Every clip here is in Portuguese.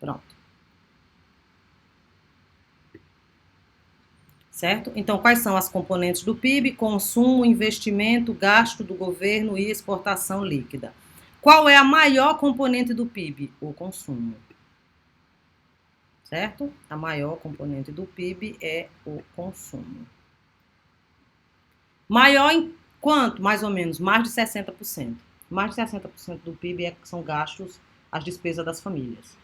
Pronto. Certo? Então, quais são as componentes do PIB? Consumo, investimento, gasto do governo e exportação líquida. Qual é a maior componente do PIB? O consumo. Certo? A maior componente do PIB é o consumo. Maior em quanto? Mais ou menos, mais de 60%. Mais de 60% do PIB são gastos, as despesas das famílias.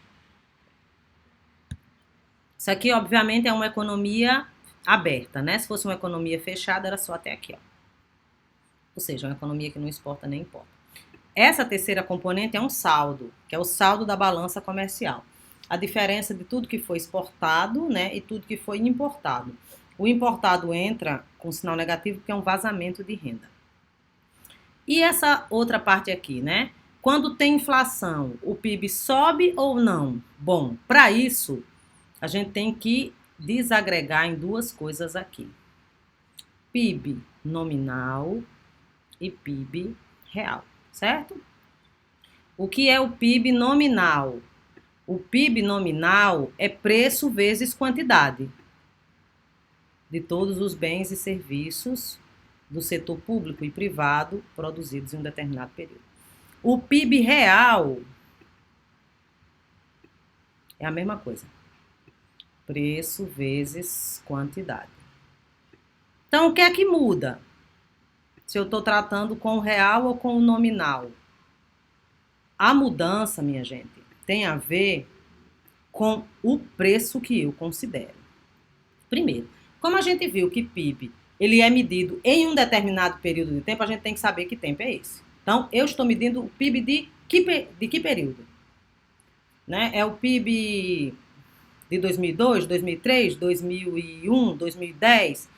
Isso aqui, obviamente, é uma economia aberta, né? Se fosse uma economia fechada, era só até aqui, ó. Ou seja, uma economia que não exporta nem importa. Essa terceira componente é um saldo, que é o saldo da balança comercial. A diferença de tudo que foi exportado, né, e tudo que foi importado. O importado entra com sinal negativo porque é um vazamento de renda. E essa outra parte aqui, né? Quando tem inflação, o PIB sobe ou não? Bom, para isso, a gente tem que desagregar em duas coisas aqui. PIB nominal e PIB real, certo? O que é o PIB nominal? O PIB nominal é preço vezes quantidade de todos os bens e serviços do setor público e privado produzidos em um determinado período. O PIB real é a mesma coisa. Preço vezes quantidade. Então, o que é que muda? Se eu estou tratando com o real ou com o nominal? A mudança, minha gente, tem a ver com o preço que eu considero. Primeiro, como a gente viu que PIB ele é medido em um determinado período de tempo, a gente tem que saber que tempo é esse. Então, eu estou medindo o PIB de que período? Né? É o PIB de 2002, 2003, 2001, 2010,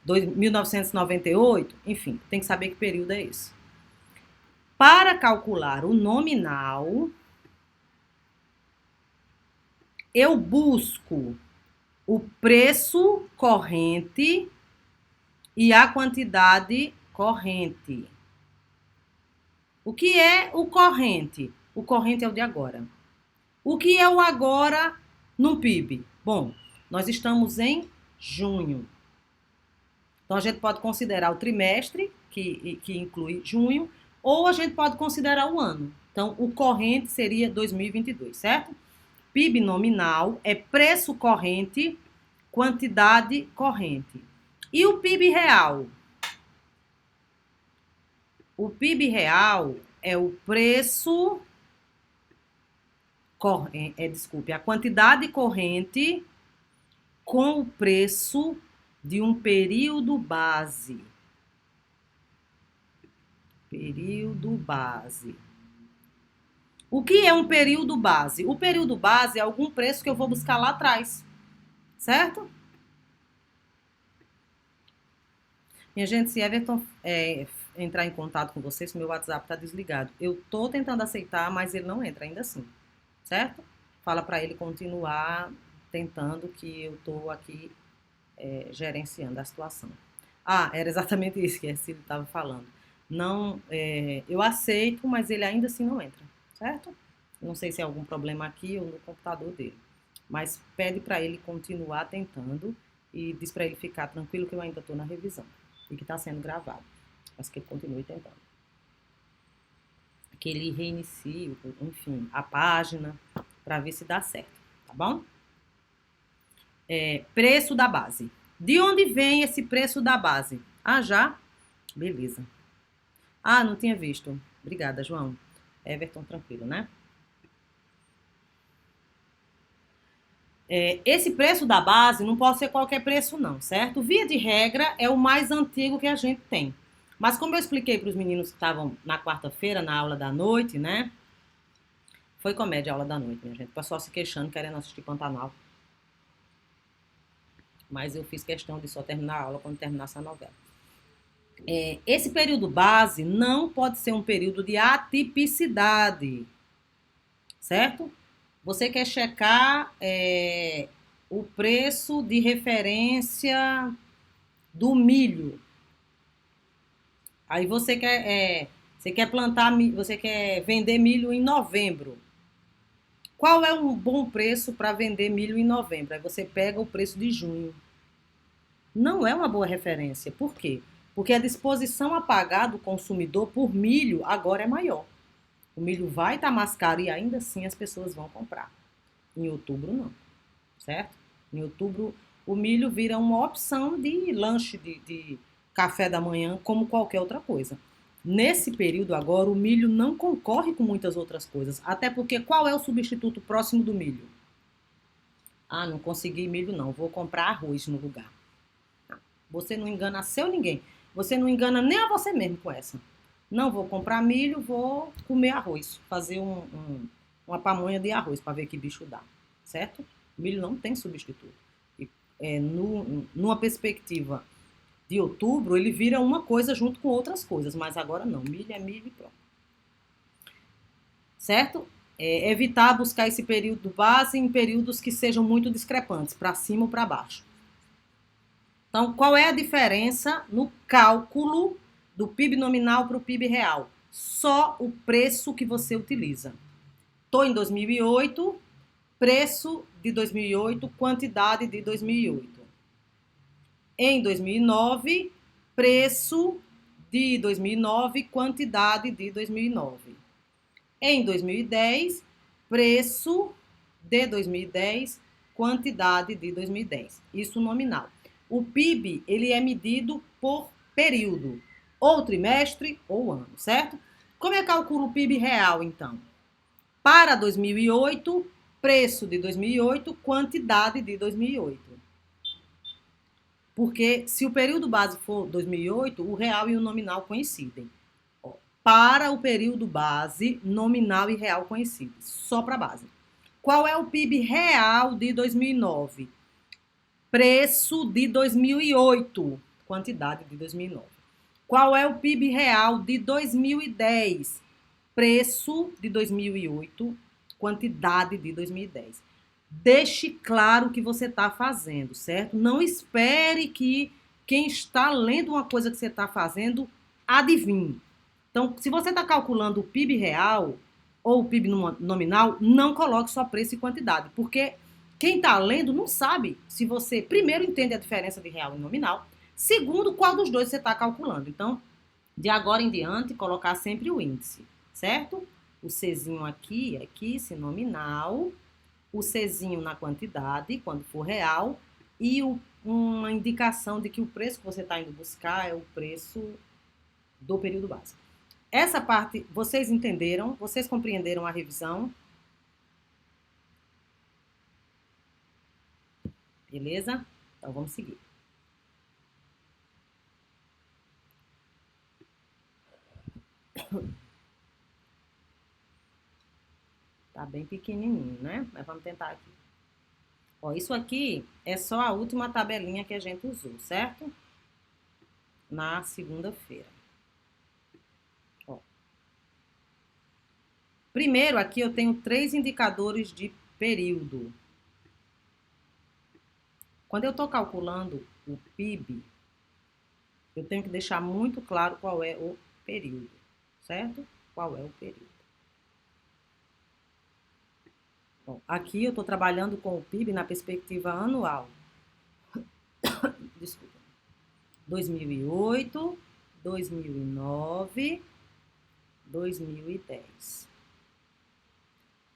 1998, enfim, tem que saber que período é esse. Para calcular o nominal, eu busco o preço corrente e a quantidade corrente. O que é o corrente? O corrente é o de agora. O que é o agora no PIB? Bom, nós estamos em junho. Então, a gente pode considerar o trimestre, que inclui junho, ou a gente pode considerar o ano. Então, o corrente seria 2022, certo? PIB nominal é preço corrente, quantidade corrente. E o PIB real? O PIB real é o preço, a quantidade corrente com o preço de um período base. Período base. O que é um período base? O período base é algum preço que eu vou buscar lá atrás, certo? Minha gente, se Everton entrar em contato com vocês, meu WhatsApp está desligado. Eu tô tentando aceitar, mas ele não entra ainda assim, certo? Fala para ele continuar tentando, que eu tô aqui gerenciando a situação. Ah, era exatamente isso que a Cílio estava falando. Não, eu aceito, mas ele ainda assim não entra, certo? Não sei se é algum problema aqui ou no computador dele. Mas pede para ele continuar tentando e diz para ele ficar tranquilo que eu ainda estou na revisão e que está sendo gravado. Mas que ele continue tentando. Que ele reinicie, enfim, a página para ver se dá certo, tá bom? Preço da base. De onde vem esse preço da base? Ah, já? Beleza. Ah, não tinha visto. Obrigada, João. Everton, tranquilo, né? Esse preço da base não pode ser qualquer preço, não, certo? Via de regra, é o mais antigo que a gente tem. Mas como eu expliquei para os meninos que estavam na quarta-feira, na aula da noite, né? Foi comédia a aula da noite, minha gente. O pessoal se queixando, querendo assistir Pantanal. Mas eu fiz questão de só terminar a aula quando terminasse a novela. Esse período base não pode ser um período de atipicidade, certo? Você quer checar o preço de referência do milho. Aí você quer plantar, você quer vender milho em novembro. Qual é um bom preço para vender milho em novembro? Aí você pega o preço de junho. Não é uma boa referência. Por quê? Porque a disposição a pagar do consumidor por milho agora é maior. O milho vai estar mais caro e ainda assim as pessoas vão comprar. Em outubro, não. Certo? Em outubro, o milho vira uma opção de lanche, de café da manhã, como qualquer outra coisa. Nesse período agora, o milho não concorre com muitas outras coisas. Até porque qual é o substituto próximo do milho? Ah, não consegui milho não, vou comprar arroz no lugar. Você não engana seu ninguém. Você não engana nem a você mesmo com essa. Não vou comprar milho, vou comer arroz. Fazer uma pamonha de arroz para ver que bicho dá. Certo? Milho não tem substituto. E, numa perspectiva de outubro, ele vira uma coisa junto com outras coisas. Mas agora não. Milho é milho e pronto. Certo? Evitar buscar esse período base em períodos que sejam muito discrepantes, para cima ou para baixo. Então, qual é a diferença no cálculo do PIB nominal para o PIB real? Só o preço que você utiliza. Estou em 2008, preço de 2008, quantidade de 2008. Em 2009, preço de 2009, quantidade de 2009. Em 2010, preço de 2010, quantidade de 2010. Isso nominal. O PIB, ele é medido por período, ou trimestre ou ano, certo? Como é que calcula o PIB real, então? Para 2008, preço de 2008, quantidade de 2008. Porque se o período base for 2008, o real e o nominal coincidem. Para o período base, nominal e real coincidem. Só para a base. Qual é o PIB real de 2009? Preço de 2008, quantidade de 2009. Qual é o PIB real de 2010? Preço de 2008, quantidade de 2010. Deixe claro o que você está fazendo, certo? Não espere que quem está lendo uma coisa que você está fazendo adivinhe. Então, se você está calculando o PIB real ou o PIB nominal, não coloque só preço e quantidade, porque quem está lendo não sabe se você, primeiro, entende a diferença de real e nominal, segundo, qual dos dois você está calculando. Então, de agora em diante, colocar sempre o índice, certo? O Czinho aqui, se nominal, o Czinho na quantidade, quando for real, e uma indicação de que o preço que você está indo buscar é o preço do período básico. Essa parte, vocês entenderam? Vocês compreenderam a revisão? Beleza? Então, vamos seguir. Tá bem pequenininho, né? Mas vamos tentar aqui. Ó, isso aqui é só a última tabelinha que a gente usou, certo? Na segunda-feira. Primeiro, aqui eu tenho 3 indicadores de período. Quando eu estou calculando o PIB, eu tenho que deixar muito claro qual é o período, certo? Qual é o período. Bom, aqui eu estou trabalhando com o PIB na perspectiva anual. Desculpa. 2008, 2009, 2010.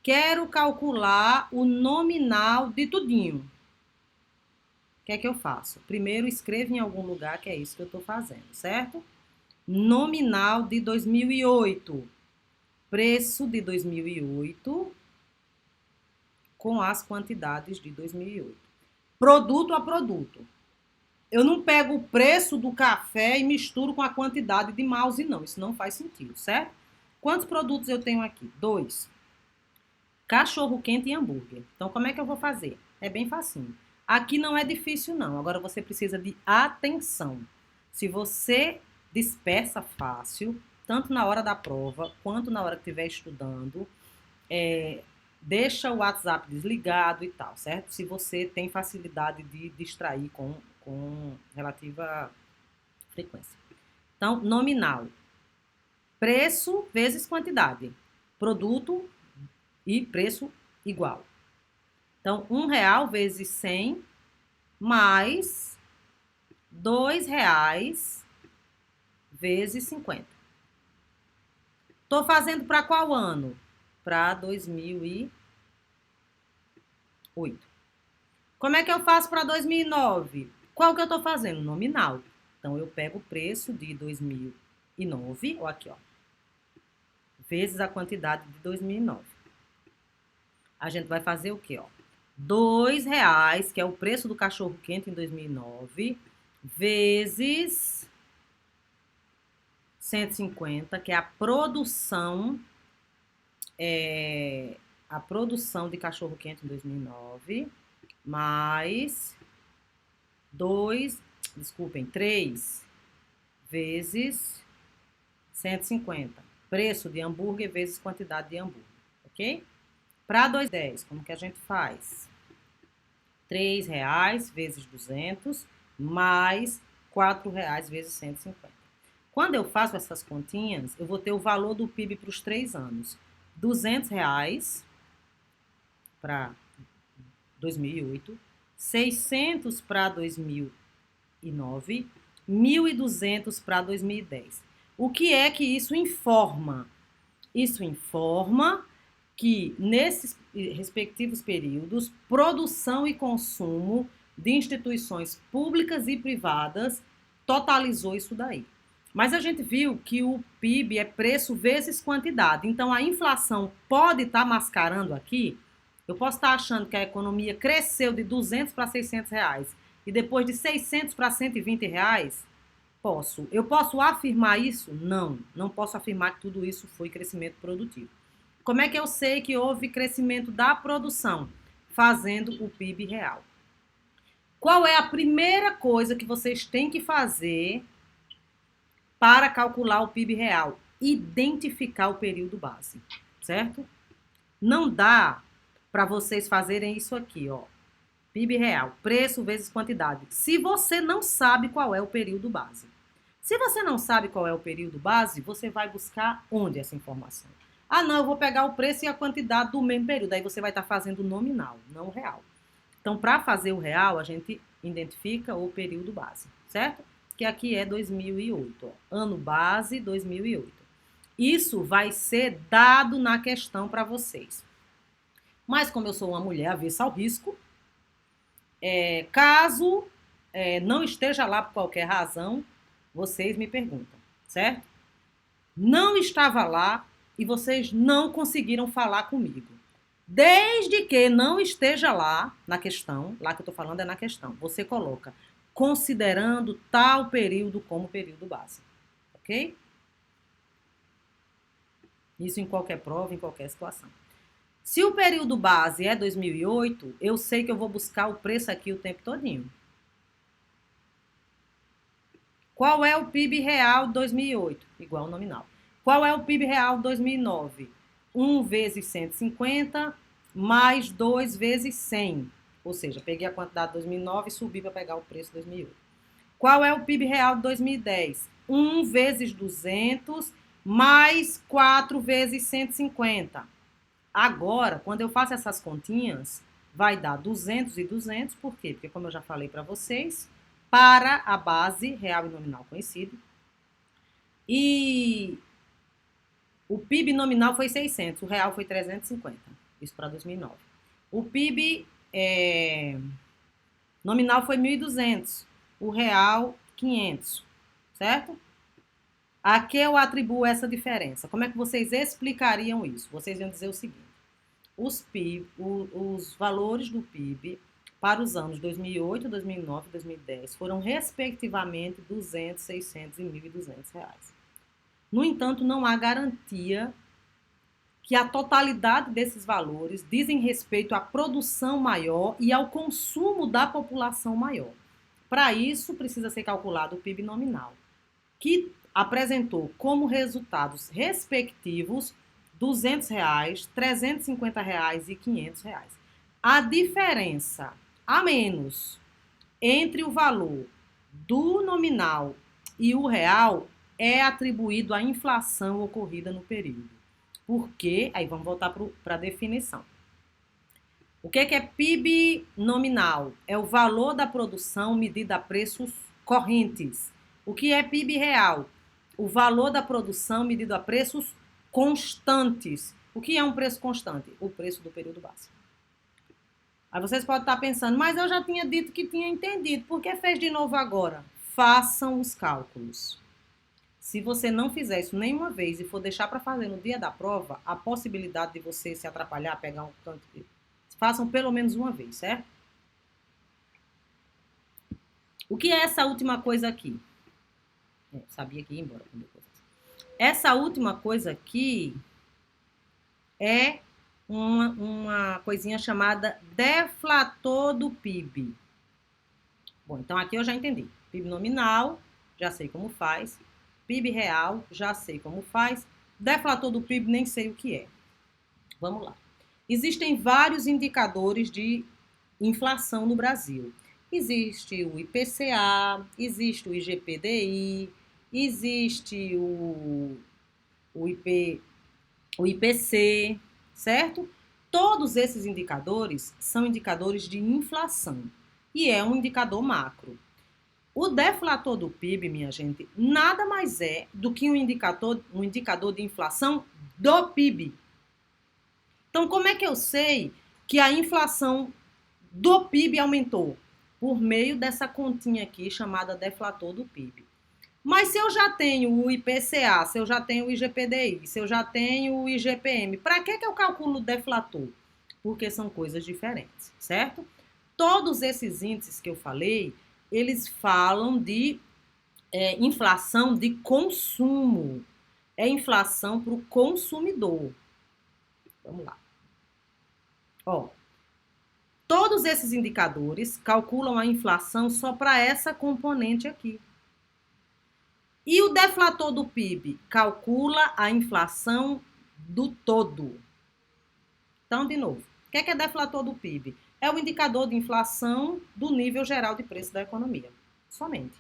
Quero calcular o nominal de tudinho. O que é que eu faço? Primeiro, escrevo em algum lugar que é isso que eu estou fazendo, certo? Nominal de 2008. Preço de 2008 com as quantidades de 2008. Produto a produto. Eu não pego o preço do café e misturo com a quantidade de mouse, não. Isso não faz sentido, certo? Quantos produtos eu tenho aqui? 2. Cachorro quente e hambúrguer. Então, como é que eu vou fazer? É bem facinho. Aqui não é difícil, não. Agora você precisa de atenção. Se você dispersa fácil, tanto na hora da prova, quanto na hora que estiver estudando, deixa o WhatsApp desligado e tal, certo? Se você tem facilidade de distrair com relativa frequência. Então, nominal. Preço vezes quantidade. Produto e preço igual. Então, R$ 1 vezes 100 mais R$ 2 vezes 50. Estou fazendo para qual ano? Para 2008. Como é que eu faço para 2009? Qual que eu estou fazendo? Nominal. Então, eu pego o preço de 2009, ó, aqui, ó, vezes a quantidade de 2009. A gente vai fazer o quê, ó? R$ 2, que é o preço do cachorro-quente em 2009, vezes 150, que é a produção de cachorro-quente em 2009, mais 3 vezes 150. Preço de hambúrguer vezes quantidade de hambúrguer, ok? Para 2,10, como que a gente faz? R$ 3 vezes 200 mais R$ 4 vezes 150. Quando eu faço essas continhas, eu vou ter o valor do PIB para os 3 anos. R$ 200 para 2008, 600 para 2009, 1.200 para 2010. O que é que isso informa? Isso informa que, nesses respectivos períodos, produção e consumo de instituições públicas e privadas totalizou isso daí. Mas a gente viu que o PIB é preço vezes quantidade. Então, a inflação pode estar mascarando aqui. Eu posso estar achando que a economia cresceu de 200 para 600 reais e depois de 600 para 120 reais. Posso. Eu posso afirmar isso? Não. Não posso afirmar que tudo isso foi crescimento produtivo. Como é que eu sei que houve crescimento da produção? Fazendo o PIB real. Qual é a primeira coisa que vocês têm que fazer para calcular o PIB real? Identificar o período base, certo? Não dá para vocês fazerem isso aqui, ó. PIB real, preço vezes quantidade, se você não sabe qual é o período base. Se você não sabe qual é o período base, você vai buscar onde essa informação? Ah, não, eu vou pegar o preço e a quantidade do mesmo período. Aí você vai estar fazendo nominal, não o real. Então, para fazer o real, a gente identifica o período base, certo? Que aqui é 2008, ó. Ano base 2008. Isso vai ser dado na questão para vocês. Mas como eu sou uma mulher avessa ao risco, caso não esteja lá por qualquer razão, vocês me perguntam, certo? Não estava lá e vocês não conseguiram falar comigo. Desde que não esteja lá na questão, lá que eu estou falando é na questão, você coloca considerando tal período como período base, ok? Isso em qualquer prova, em qualquer situação. Se o período base é 2008, eu sei que eu vou buscar o preço aqui o tempo todinho. Qual é o PIB real de 2008? Igual ao nominal. Qual é o PIB real de 2009? 1 vezes 150 mais 2 vezes 100. Ou seja, peguei a quantidade de 2009 e subi para pegar o preço de 2008. Qual é o PIB real de 2010? 1 vezes 200 mais 4 vezes 150. Agora, quando eu faço essas continhas, vai dar 200 e 200. Por quê? Porque, como eu já falei para vocês, para a base real e nominal conhecido. E o PIB nominal foi 600, o real foi 350. Isso para 2009. O PIB nominal foi 1.200, o real 500, certo? A que eu atribuo essa diferença? Como é que vocês explicariam isso? Vocês iam dizer o seguinte: os valores do PIB para os anos 2008, 2009 e 2010 foram respectivamente 200, 600 e 1.200 reais. No entanto, não há garantia que a totalidade desses valores dizem respeito à produção maior e ao consumo da população maior. Para isso, precisa ser calculado o PIB nominal, que apresentou como resultados respectivos R$200, R$350 e R$500. A diferença a menos entre o valor do nominal e o real é atribuído à inflação ocorrida no período. Por quê? Aí vamos voltar para a definição. O que é PIB nominal? É o valor da produção medido a preços correntes. O que é PIB real? O valor da produção medido a preços constantes. O que é um preço constante? O preço do período básico. Aí vocês podem estar pensando, mas eu já tinha dito que tinha entendido, por que fez de novo agora? Façam os cálculos. Se você não fizer isso nenhuma vez e for deixar para fazer no dia da prova, a possibilidade de você se atrapalhar, pegar um tanto de... Façam pelo menos uma vez, certo? O que é essa última coisa aqui? Sabia que ia embora. Essa última coisa aqui é uma coisinha chamada deflator do PIB. Bom, então aqui eu já entendi. PIB nominal, já sei como faz. PIB real, já sei como faz. Deflator do PIB, nem sei o que é. Vamos lá. Existem vários indicadores de inflação no Brasil. Existe o IPCA, existe o IGPDI, existe o IPC, certo? Todos esses indicadores são indicadores de inflação e é um indicador macro. O deflator do PIB, minha gente, nada mais é do que um indicador de inflação do PIB. Então, como é que eu sei que a inflação do PIB aumentou? Por meio dessa continha aqui chamada deflator do PIB. Mas se eu já tenho o IPCA, se eu já tenho o IGPDI, se eu já tenho o IGPM, para que eu calculo o deflator? Porque são coisas diferentes, certo? Todos esses índices que eu falei, eles falam de inflação de consumo. É inflação para o consumidor. Vamos lá. Ó, todos esses indicadores calculam a inflação só para essa componente aqui. E o deflator do PIB calcula a inflação do todo. Então, de novo, o que é deflator do PIB? É o indicador de inflação do nível geral de preço da economia. Somente.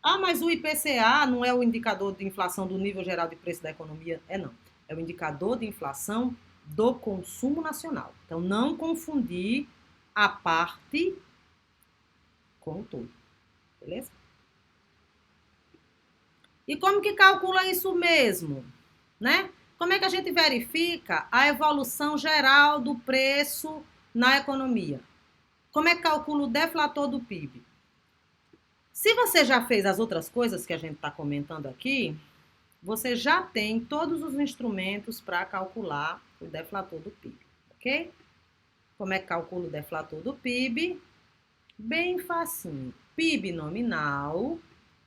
Ah, mas o IPCA não é o indicador de inflação do nível geral de preço da economia? Não. É o indicador de inflação do consumo nacional. Então, não confundir a parte com o todo. Beleza? E como que calcula isso mesmo? Né? Como é que a gente verifica a evolução geral do preço na economia? Como é que calcula o deflator do PIB? Se você já fez as outras coisas que a gente está comentando aqui, você já tem todos os instrumentos para calcular o deflator do PIB, ok? Como é que calcula o deflator do PIB? Bem facinho. PIB nominal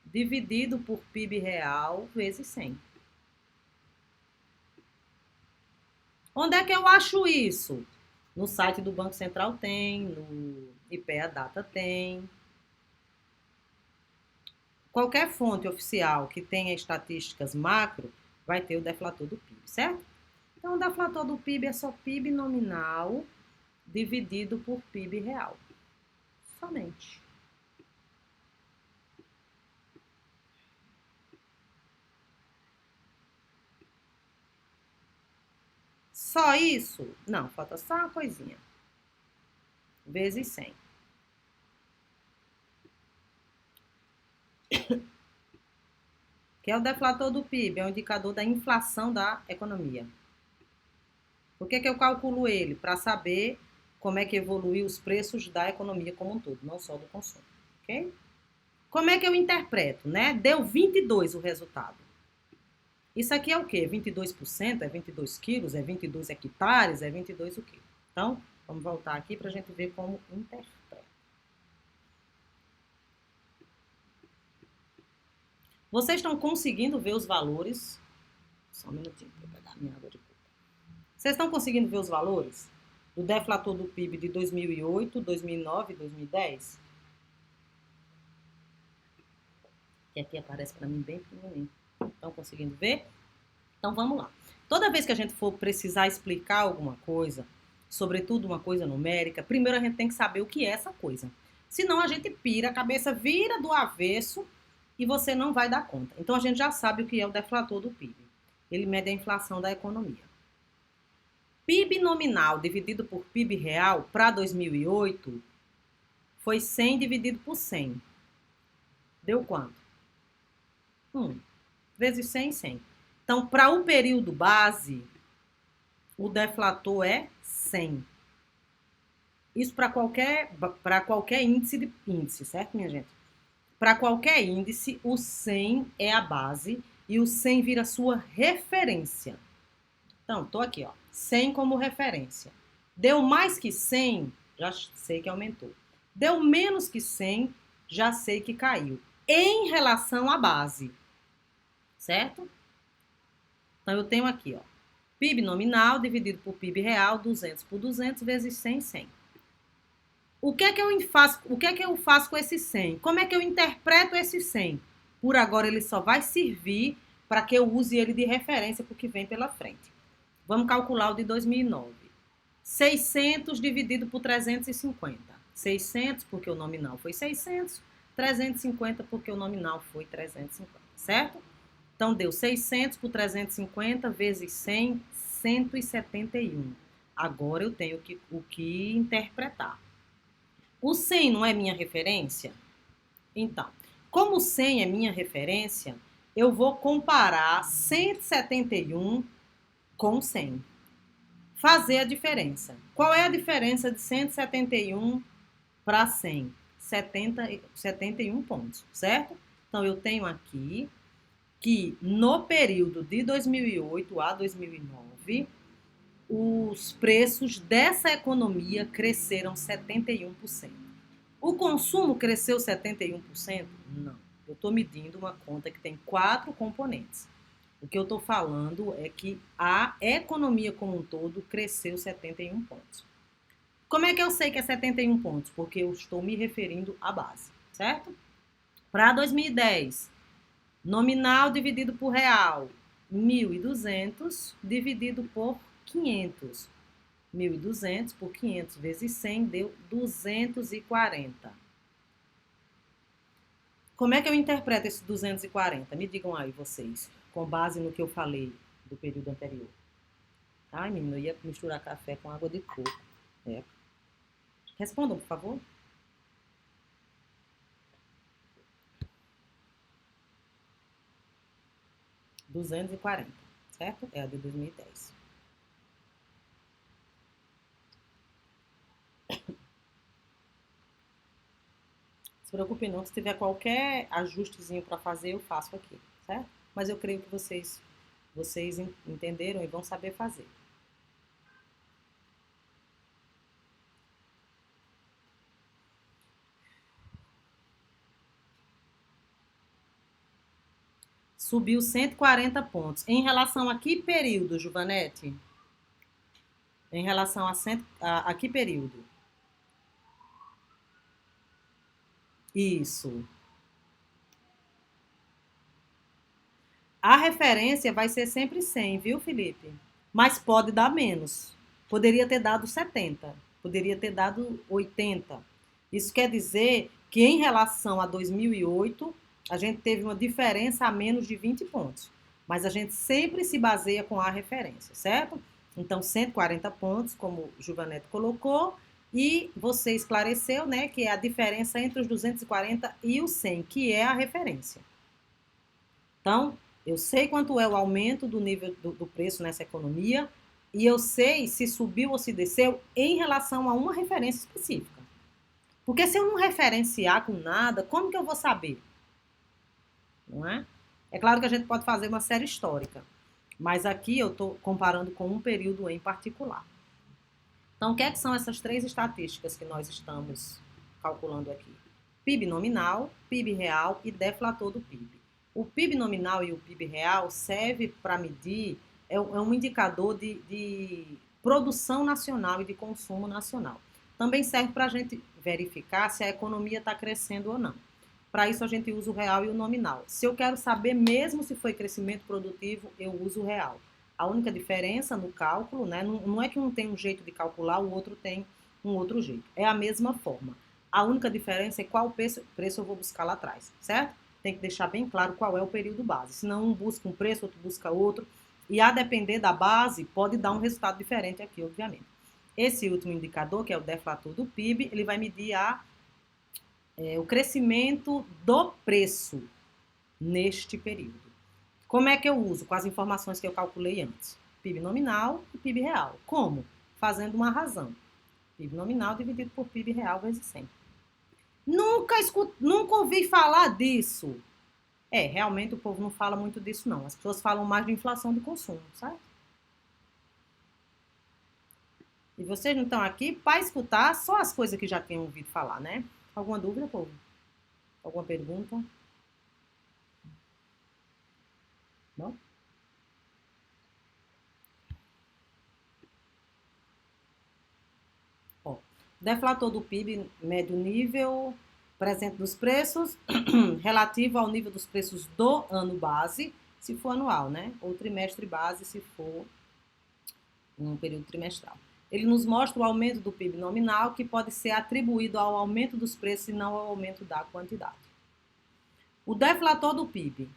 dividido por PIB real vezes 100. Onde é que eu acho isso? No site do Banco Central tem, no IPEA Data tem. Qualquer fonte oficial que tenha estatísticas macro vai ter o deflator do PIB, certo? Então, o deflator do PIB é só PIB nominal dividido por PIB real. Somente. Só isso? Não, falta só uma coisinha. Vezes 100. Que é o deflator do PIB, é o indicador da inflação da economia. Por que eu calculo ele? Para saber como é que evoluiu os preços da economia como um todo, não só do consumo, ok? Como é que eu interpreto, né? Deu 22 o resultado. Isso aqui é o quê? 22%? É 22 quilos? É 22 hectares? É 22 o quê? Então, vamos voltar aqui para a gente ver como interpreta. Vocês estão conseguindo ver os valores? Só um minutinho para eu pegar minha água de coco. Vocês estão conseguindo ver os valores do deflator do PIB de 2008, 2009 e 2010? Que aqui aparece para mim bem pequenininho. Estão conseguindo ver? Então vamos lá. Toda vez que a gente for precisar explicar alguma coisa, sobretudo uma coisa numérica, primeiro a gente tem que saber o que é essa coisa. Senão a gente pira, a cabeça vira do avesso e você não vai dar conta. Então a gente já sabe o que é o deflator do PIB. Ele mede a inflação da economia. PIB nominal dividido por PIB real para 2008 foi 100 dividido por 100. Deu quanto? 1 vezes 100, 100. Então, para o período base, o deflator é 100. Isso para qualquer índice, certo, minha gente? Para qualquer índice, o 100 é a base e o 100 vira sua referência. Então, estou aqui, ó, 100 como referência. Deu mais que 100, já sei que aumentou. Deu menos que 100, já sei que caiu. Em relação à base, certo? Então, eu tenho aqui, ó, PIB nominal dividido por PIB real, 200 por 200 vezes 100, 100. O que é que eu faço com esse 100? Como é que eu interpreto esse 100? Por agora, ele só vai servir para que eu use ele de referência para o que vem pela frente. Vamos calcular o de 2009. 600 dividido por 350. 600 porque o nominal foi 600, 350 porque o nominal foi 350, certo? Então, deu 600 por 350 vezes 100, 171. Agora eu tenho o que interpretar. O 100 não é minha referência? Então, como o 100 é minha referência, eu vou comparar 171 com 100. Fazer a diferença. Qual é a diferença de 171 para 100? 71 pontos, certo? Então, eu tenho aqui que no período de 2008 a 2009, os preços dessa economia cresceram 71%. O consumo cresceu 71%? Não. Eu estou medindo uma conta que tem 4 componentes. O que eu estou falando é que a economia como um todo cresceu 71 pontos. Como é que eu sei que é 71 pontos? Porque eu estou me referindo à base, certo? Para 2010, nominal dividido por real, 1.200 dividido por 500. 1.200 por 500 vezes 100 deu 240. Como é que eu interpreto esse 240? Me digam aí vocês, com base no que eu falei do período anterior. Ai, menina, eu ia misturar café com água de coco. É. Respondam, por favor. R$240, certo? É a de 2010. Se preocupe não, se tiver qualquer ajustezinho para fazer, eu faço aqui, certo? Mas eu creio que vocês entenderam e vão saber fazer. Subiu 140 pontos. Em relação a que período, Giovanete? Em relação a que período? Isso. A referência vai ser sempre 100, viu, Felipe? Mas pode dar menos. Poderia ter dado 70, poderia ter dado 80. Isso quer dizer que em relação a 2008, a gente teve uma diferença a menos de 20 pontos. Mas a gente sempre se baseia com a referência, certo? Então, 140 pontos, como o Giovanetti colocou, e você esclareceu, né, que é a diferença entre os 240 e o 100, que é a referência. Então, eu sei quanto é o aumento do nível do preço nessa economia e eu sei se subiu ou se desceu em relação a uma referência específica. Porque se eu não referenciar com nada, como que eu vou saber? Não é? É claro que a gente pode fazer uma série histórica, mas aqui eu estou comparando com um período em particular. Então, o que é que são essas 3 estatísticas que nós estamos calculando aqui? PIB nominal, PIB real e deflator do PIB. O PIB nominal e o PIB real serve para medir, é um indicador de produção nacional e de consumo nacional. Também serve para a gente verificar se a economia está crescendo ou não. Para isso a gente usa o real e o nominal. Se eu quero saber mesmo se foi crescimento produtivo, eu uso o real. A única diferença no cálculo, né, não é que um tem um jeito de calcular, o outro tem um outro jeito. É a mesma forma. A única diferença é qual preço eu vou buscar lá atrás, certo? Tem que deixar bem claro qual é o período base. Senão um busca um preço, outro busca outro, E a depender da base, pode dar um resultado diferente aqui, obviamente. Esse último indicador, que é o deflator do PIB, ele vai medir o crescimento do preço neste período. Como é que eu uso? Com as informações que eu calculei antes. PIB nominal e PIB real. Como? Fazendo uma razão. PIB nominal dividido por PIB real vezes 100. Nunca ouvi falar disso. Realmente o povo não fala muito disso, não. As pessoas falam mais de inflação de consumo, sabe? E vocês não estão aqui para escutar só as coisas que já tenham ouvido falar, né? Alguma dúvida, povo? Alguma pergunta? Não? Ó, deflator do PIB, médio nível presente dos preços, relativo ao nível dos preços do ano base, se for anual, né? Ou trimestre base, se for um período trimestral. Ele nos mostra o aumento do PIB nominal, que pode ser atribuído ao aumento dos preços e não ao aumento da quantidade. O deflator do PIB.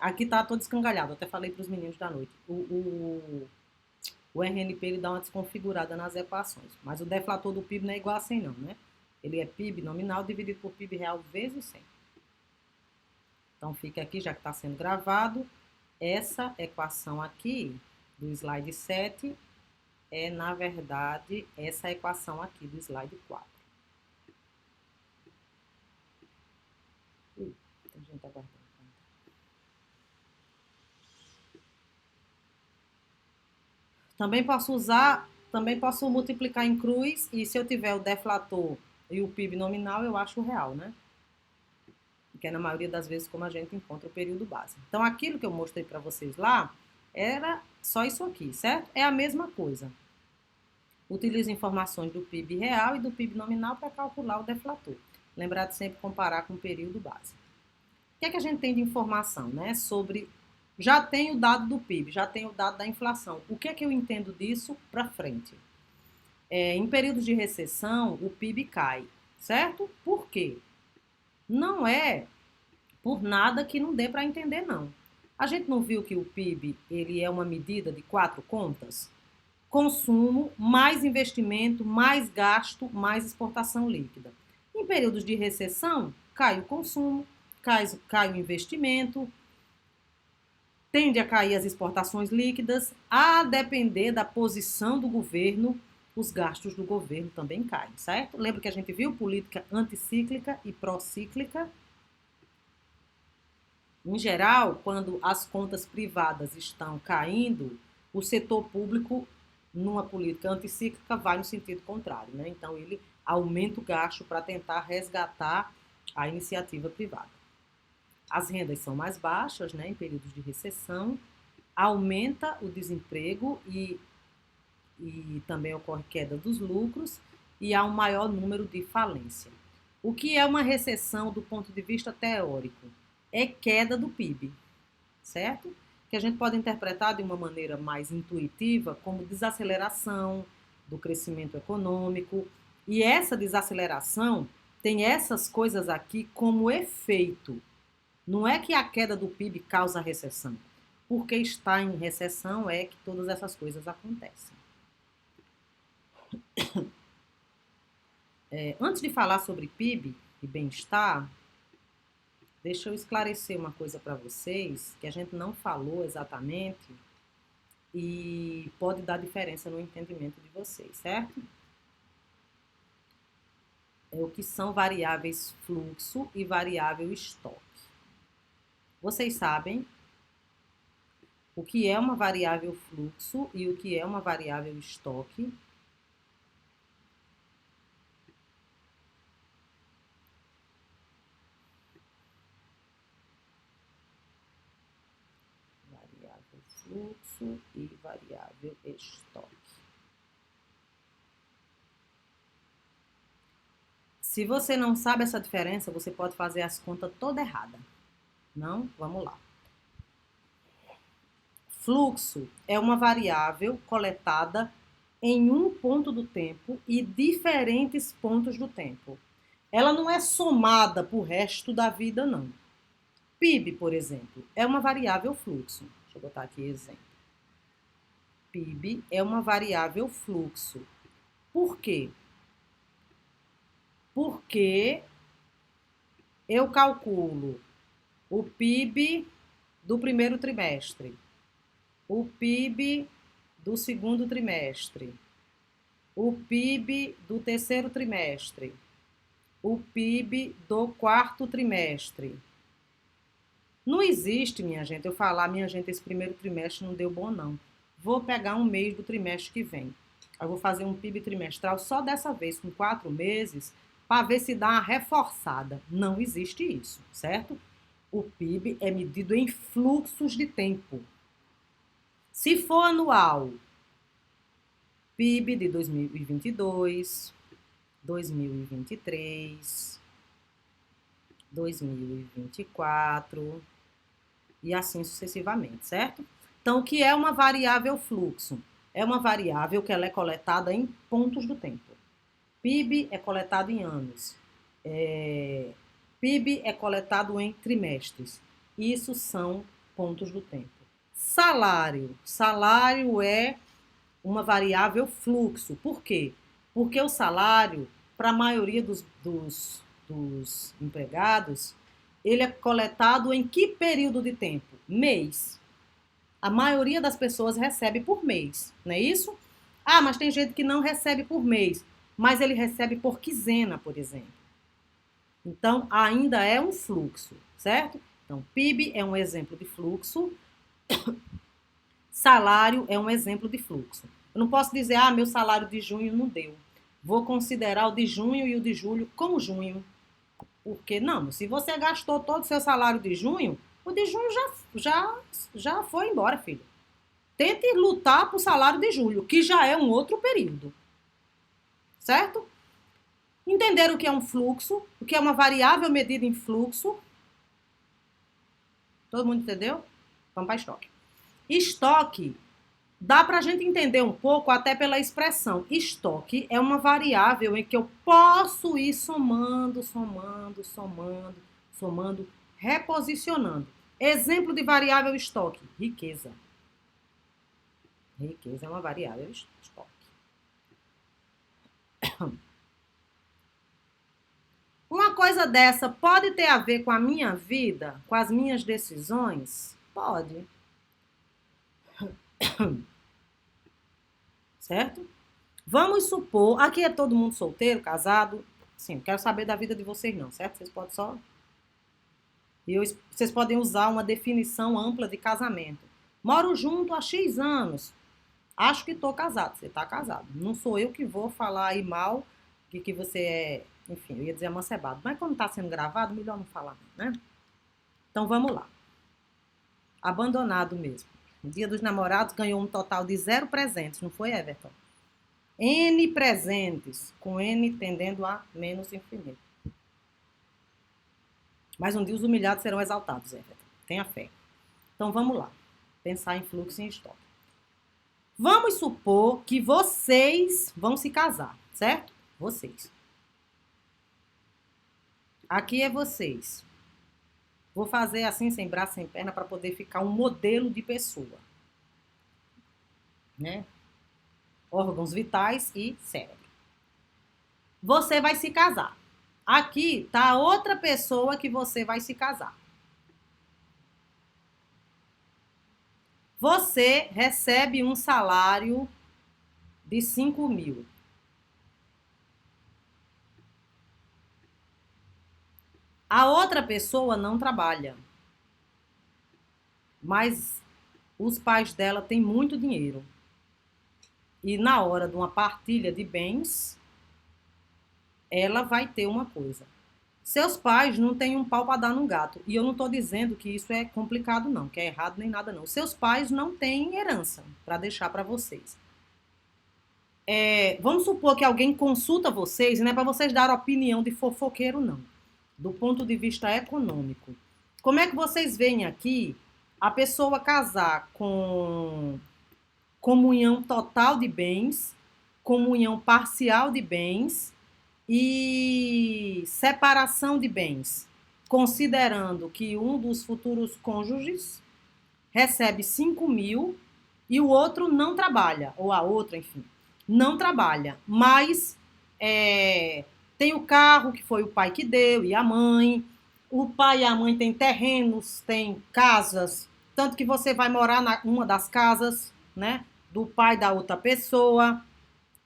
Aqui está todo escangalhado, até falei para os meninos da noite. O RNP ele dá uma desconfigurada nas equações, mas o deflator do PIB não é igual a 100 não, né? Ele é PIB nominal dividido por PIB real vezes 100. Então fica aqui, já que está sendo gravado, essa equação aqui do slide 7 é, na verdade, essa equação aqui do slide 4. Tem gente aguardando. Também posso multiplicar em cruz, e se eu tiver o deflator e o PIB nominal, eu acho o real, né? Que é na maioria das vezes como a gente encontra o período base. Então, aquilo que eu mostrei para vocês lá, era só isso aqui, certo? É a mesma coisa. Utilizo informações do PIB real e do PIB nominal para calcular o deflator. Lembrar de sempre comparar com o período base. O que é que a gente tem de informação, né? Sobre... Já tem o dado do PIB, já tem o dado da inflação. O que é que eu entendo disso para frente? Em períodos de recessão, o PIB cai, certo? Por quê? Não é por nada que não dê para entender, não. A gente não viu que o PIB ele é uma medida de 4 contas? Consumo, mais investimento, mais gasto, mais exportação líquida. Em períodos de recessão, cai o consumo, cai o investimento, tende a cair as exportações líquidas, a depender da posição do governo, os gastos do governo também caem, certo? Lembra que a gente viu política anticíclica e procíclica? Em geral, quando as contas privadas estão caindo, o setor público, numa política anticíclica, vai no sentido contrário, né? Então, ele aumenta o gasto para tentar resgatar a iniciativa privada. As rendas são mais baixas, né, em períodos de recessão, aumenta o desemprego e também ocorre queda dos lucros e há um maior número de falência. O que é uma recessão do ponto de vista teórico? É queda do PIB, certo? Que a gente pode interpretar de uma maneira mais intuitiva como desaceleração do crescimento econômico, e essa desaceleração tem essas coisas aqui como efeito. Não é que a queda do PIB causa recessão. Porque está em recessão é que todas essas coisas acontecem. Antes de falar sobre PIB e bem-estar, deixa eu esclarecer uma coisa para vocês que a gente não falou exatamente e pode dar diferença no entendimento de vocês, certo? O que são variáveis fluxo e variável estoque. Vocês sabem o que é uma variável fluxo e o que é uma variável estoque? Variável fluxo e variável estoque. Se você não sabe essa diferença, você pode fazer as contas toda errada. Não? Vamos lá. Fluxo é uma variável coletada em um ponto do tempo e diferentes pontos do tempo. Ela não é somada para o resto da vida, não. PIB, por exemplo, é uma variável fluxo. Deixa eu botar aqui exemplo. PIB é uma variável fluxo. Por quê? Porque eu calculo o PIB do primeiro trimestre, o PIB do segundo trimestre, o PIB do terceiro trimestre, o PIB do quarto trimestre. Não existe, minha gente, eu falar, minha gente, esse primeiro trimestre não deu bom, não. Vou pegar um mês do trimestre que vem. Eu vou fazer um PIB trimestral só dessa vez, com 4 meses, para ver se dá uma reforçada. Não existe isso, certo? O PIB é medido em fluxos de tempo. Se for anual, PIB de 2022, 2023, 2024 e assim sucessivamente, certo? Então, o que é uma variável fluxo? É uma variável que ela é coletada em pontos do tempo. PIB é coletado em anos. PIB é coletado em trimestres. Isso são pontos do tempo. Salário. Salário é uma variável fluxo. Por quê? Porque o salário, para a maioria dos empregados, ele é coletado em que período de tempo? Mês. A maioria das pessoas recebe por mês, não é isso? Ah, mas tem gente que não recebe por mês, mas ele recebe por quinzena, por exemplo. Então, ainda é um fluxo, certo? Então, PIB é um exemplo de fluxo, salário é um exemplo de fluxo. Eu não posso dizer, ah, meu salário de junho não deu. Vou considerar o de junho e o de julho como junho. Porque não, se você gastou todo o seu salário de junho, o de junho já foi embora, filho. Tente lutar para o salário de julho, que já é um outro período. Certo? Entender o que é um fluxo, o que é uma variável medida em fluxo. Todo mundo entendeu? Vamos para estoque. Estoque, dá para a gente entender um pouco até pela expressão. Estoque é uma variável em que eu posso ir somando, reposicionando. Exemplo de variável estoque, riqueza. Riqueza é uma variável estoque. Uma coisa dessa pode ter a ver com a minha vida, com as minhas decisões? Pode. Certo? Vamos supor, aqui é todo mundo solteiro, casado. Sim, não quero saber da vida de vocês não, certo? Vocês podem só... Vocês podem usar uma definição ampla de casamento. Moro junto há X anos. Acho que estou casado. Você está casado. Não sou eu que vou falar aí mal de que você é... Enfim, eu ia dizer amancebado. Mas quando está sendo gravado, melhor não falar, né? Então, vamos lá. Abandonado mesmo. No Dia dos Namorados ganhou um total de 0 presentes, não foi, Everton? N presentes, com N tendendo a menos infinito. Mas um dia os humilhados serão exaltados, Everton. Tenha fé. Então, vamos lá. Pensar em fluxo e em estoque. Vamos supor que vocês vão se casar, certo? Vocês. Aqui é vocês. Vou fazer assim, sem braço, sem perna, para poder ficar um modelo de pessoa. Né? Órgãos vitais e cérebro. Você vai se casar. Aqui tá outra pessoa que você vai se casar. Você recebe um salário de 5 mil. A outra pessoa não trabalha. Mas os pais dela têm muito dinheiro. E na hora de uma partilha de bens, ela vai ter uma coisa. Seus pais não têm um pau para dar no gato. E eu não estou dizendo que isso é complicado, não, que é errado nem nada, não. Seus pais não têm herança para deixar para vocês. Vamos supor que alguém consulta vocês, e não é para vocês dar opinião de fofoqueiro, não. Do ponto de vista econômico. Como é que vocês veem aqui a pessoa casar com comunhão total de bens, comunhão parcial de bens e separação de bens, considerando que um dos futuros cônjuges recebe 5 mil e o outro não trabalha, ou a outra, enfim, não trabalha, mas tem o carro que foi o pai que deu e a mãe, o pai e a mãe têm terrenos, têm casas, tanto que você vai morar na uma das casas, né, do pai da outra pessoa.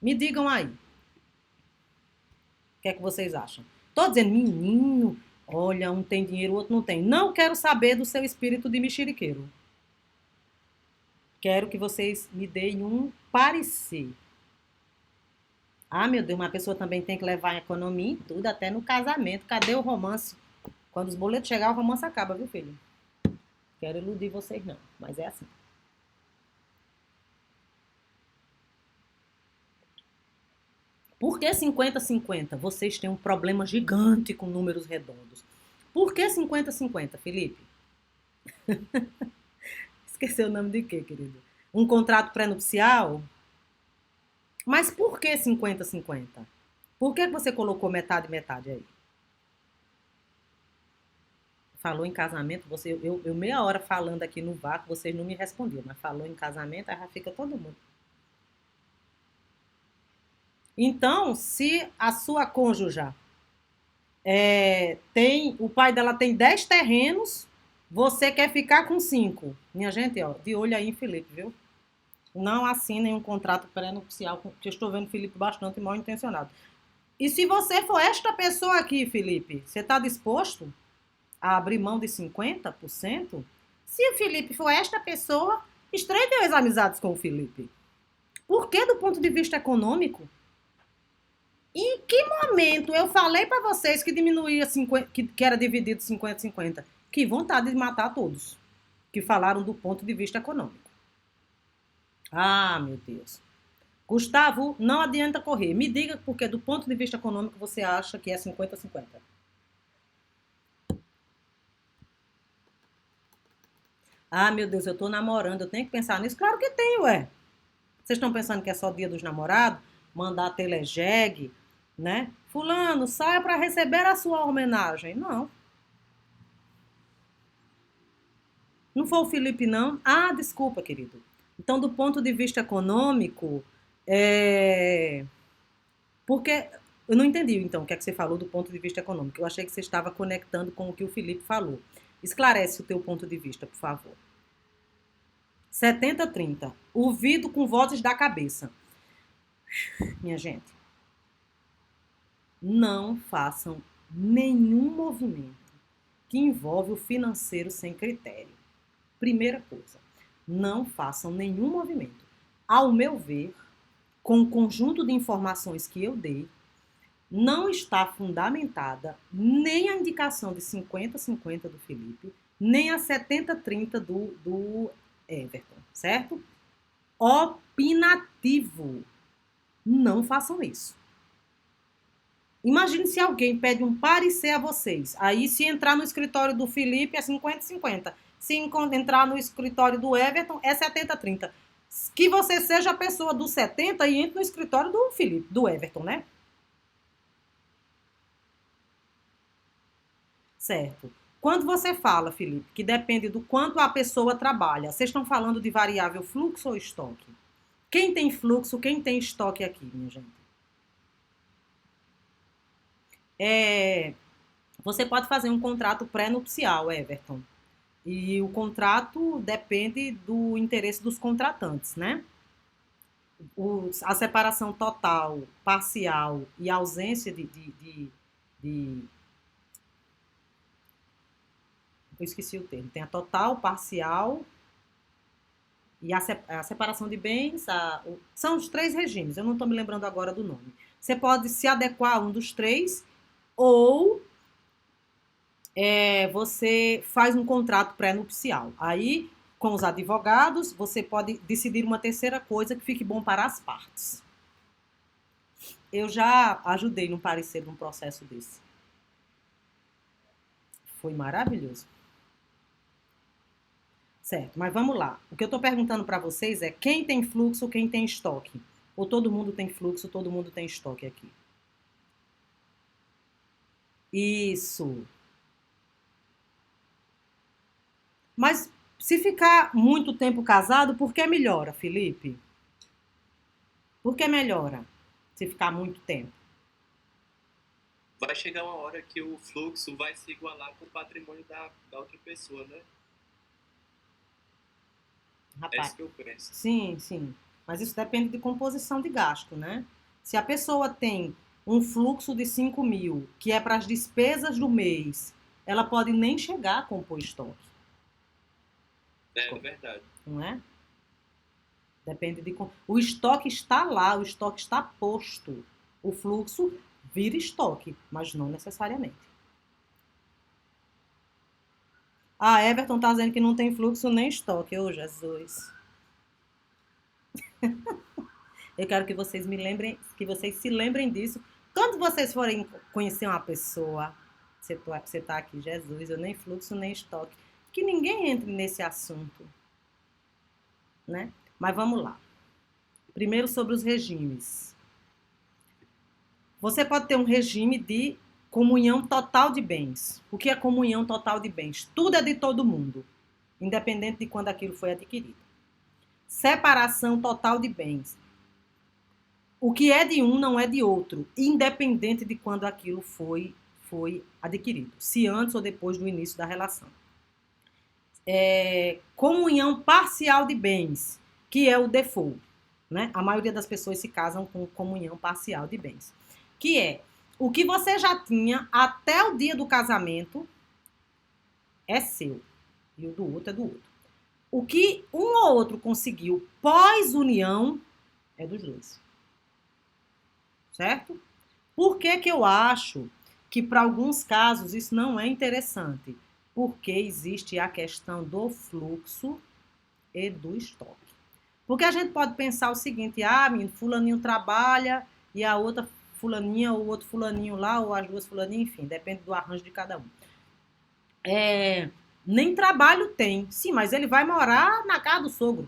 Me digam aí, o que é que vocês acham? Tô dizendo, menino, olha, um tem dinheiro, o outro não tem. Não quero saber do seu espírito de mexeriqueiro. Quero que vocês me deem um parecer. Ah, meu Deus, uma pessoa também tem que levar em economia e tudo, até no casamento. Cadê o romance? Quando os boletos chegar, o romance acaba, viu, filho? Quero iludir vocês, não, mas é assim. Por que 50-50? Vocês têm um problema gigante com números redondos. Por que 50-50, Felipe? Esqueceu o nome de quê, querido? Um contrato pré-nupcial? Mas por que 50-50? Por que você colocou metade metade aí? Falou em casamento, eu meia hora falando aqui no vácuo, vocês não me responderam, mas falou em casamento, aí já fica todo mundo. Então, se a sua cônjuge o pai dela tem 10 terrenos, você quer ficar com 5. Minha gente, ó, de olho aí em Felipe, viu? Não assinem um contrato pré-nupcial, porque eu estou vendo Felipe bastante mal intencionado. E se você for esta pessoa aqui, Felipe, você está disposto a abrir mão de 50%? Se o Felipe for esta pessoa, estreite as amizades com o Felipe. Por que do ponto de vista econômico? Em que momento eu falei para vocês que diminuía 50, que era dividido 50-50? Que vontade de matar todos que falaram do ponto de vista econômico. Ah, meu Deus. Gustavo, não adianta correr. Me diga porque do ponto de vista econômico você acha que é 50-50. Ah, meu Deus, eu tô namorando, eu tenho que pensar nisso? Claro que tem, ué. Vocês estão pensando que é só dia dos namorados? Mandar telejegue, né? Fulano, saia para receber a sua homenagem. Não. Não foi o Felipe, não? Ah, desculpa, querido. Então, do ponto de vista econômico, é... porque eu não entendi, então, o que é que você falou do ponto de vista econômico. Eu achei que você estava conectando com o que o Felipe falou. Esclarece o teu ponto de vista, por favor. 70-30. Ouvido com vozes da cabeça. Minha gente, não façam nenhum movimento que envolve o financeiro sem critério. Primeira coisa, não façam nenhum movimento. Ao meu ver, com o conjunto de informações que eu dei, não está fundamentada nem a indicação de 50-50 do Felipe, nem a 70-30 do Everton, certo? Opinativo. Não façam isso. Imagine se alguém pede um parecer a vocês. Aí, se entrar no escritório do Felipe, é 50-50. Se entrar no escritório do Everton, é 70-30. Que você seja a pessoa do 70 e entre no escritório do Felipe, do Everton, né? Certo. Quando você fala, Felipe, que depende do quanto a pessoa trabalha, vocês estão falando de variável fluxo ou estoque? Quem tem fluxo, quem tem estoque aqui, minha gente? Você pode fazer um contrato pré-nupcial, Everton. E o contrato depende do interesse dos contratantes, né? A separação total, parcial e ausência de eu esqueci o termo. Tem a total, parcial e a separação de bens. São os três regimes, eu não estou me lembrando agora do nome. Você pode se adequar a um dos três ou você faz um contrato pré-nupcial. Aí, com os advogados, você pode decidir uma terceira coisa que fique bom para as partes. Eu já ajudei no parecer num processo desse. Foi maravilhoso. Certo, mas vamos lá. O que eu estou perguntando para vocês é quem tem fluxo, quem tem estoque? Ou todo mundo tem fluxo, todo mundo tem estoque aqui? Isso. Mas Se ficar muito tempo casado, por que melhora, Felipe? Por que melhora se ficar muito tempo? Vai chegar uma hora que o fluxo vai se igualar com o patrimônio da outra pessoa, né? É Rapaz, isso que eu penso. sim, sim. Mas isso depende de composição de gasto, né? Se a pessoa tem um fluxo de 5 mil, que é para as despesas do mês, ela pode nem chegar a compor estoque, É verdade. não é? Depende de. O estoque está lá, o estoque está posto. O fluxo vira estoque, mas não necessariamente. Ah, Everton tá dizendo que não tem fluxo nem estoque. Ô, Jesus. Eu quero que vocês me lembrem, que vocês se lembrem disso. Quando vocês forem conhecer uma pessoa, você tá aqui, Jesus, eu nem fluxo nem estoque. Que ninguém entre nesse assunto, né? Mas vamos lá. Primeiro sobre os regimes. Você pode ter um regime de comunhão total de bens. O que é comunhão total de bens? Tudo é de todo mundo, independente de quando aquilo foi adquirido. Separação total de bens. O que é de um não é de outro, independente de quando aquilo foi adquirido, se antes ou depois do início da relação. Comunhão parcial de bens, que é o default. Né? A maioria das pessoas se casam com comunhão parcial de bens, que é o que você já tinha até o dia do casamento é seu e o do outro é do outro. O que um ou outro conseguiu pós-união é dos dois. Certo? Por que que eu acho que para alguns casos isso não é interessante? Porque existe a questão do fluxo e do estoque. Porque a gente pode pensar o seguinte, menino, fulaninho trabalha e a outra fulaninha ou outro fulaninho lá, ou as duas fulaninhas, enfim, depende do arranjo de cada um. Nem trabalho tem. Sim, mas ele vai morar na casa do sogro,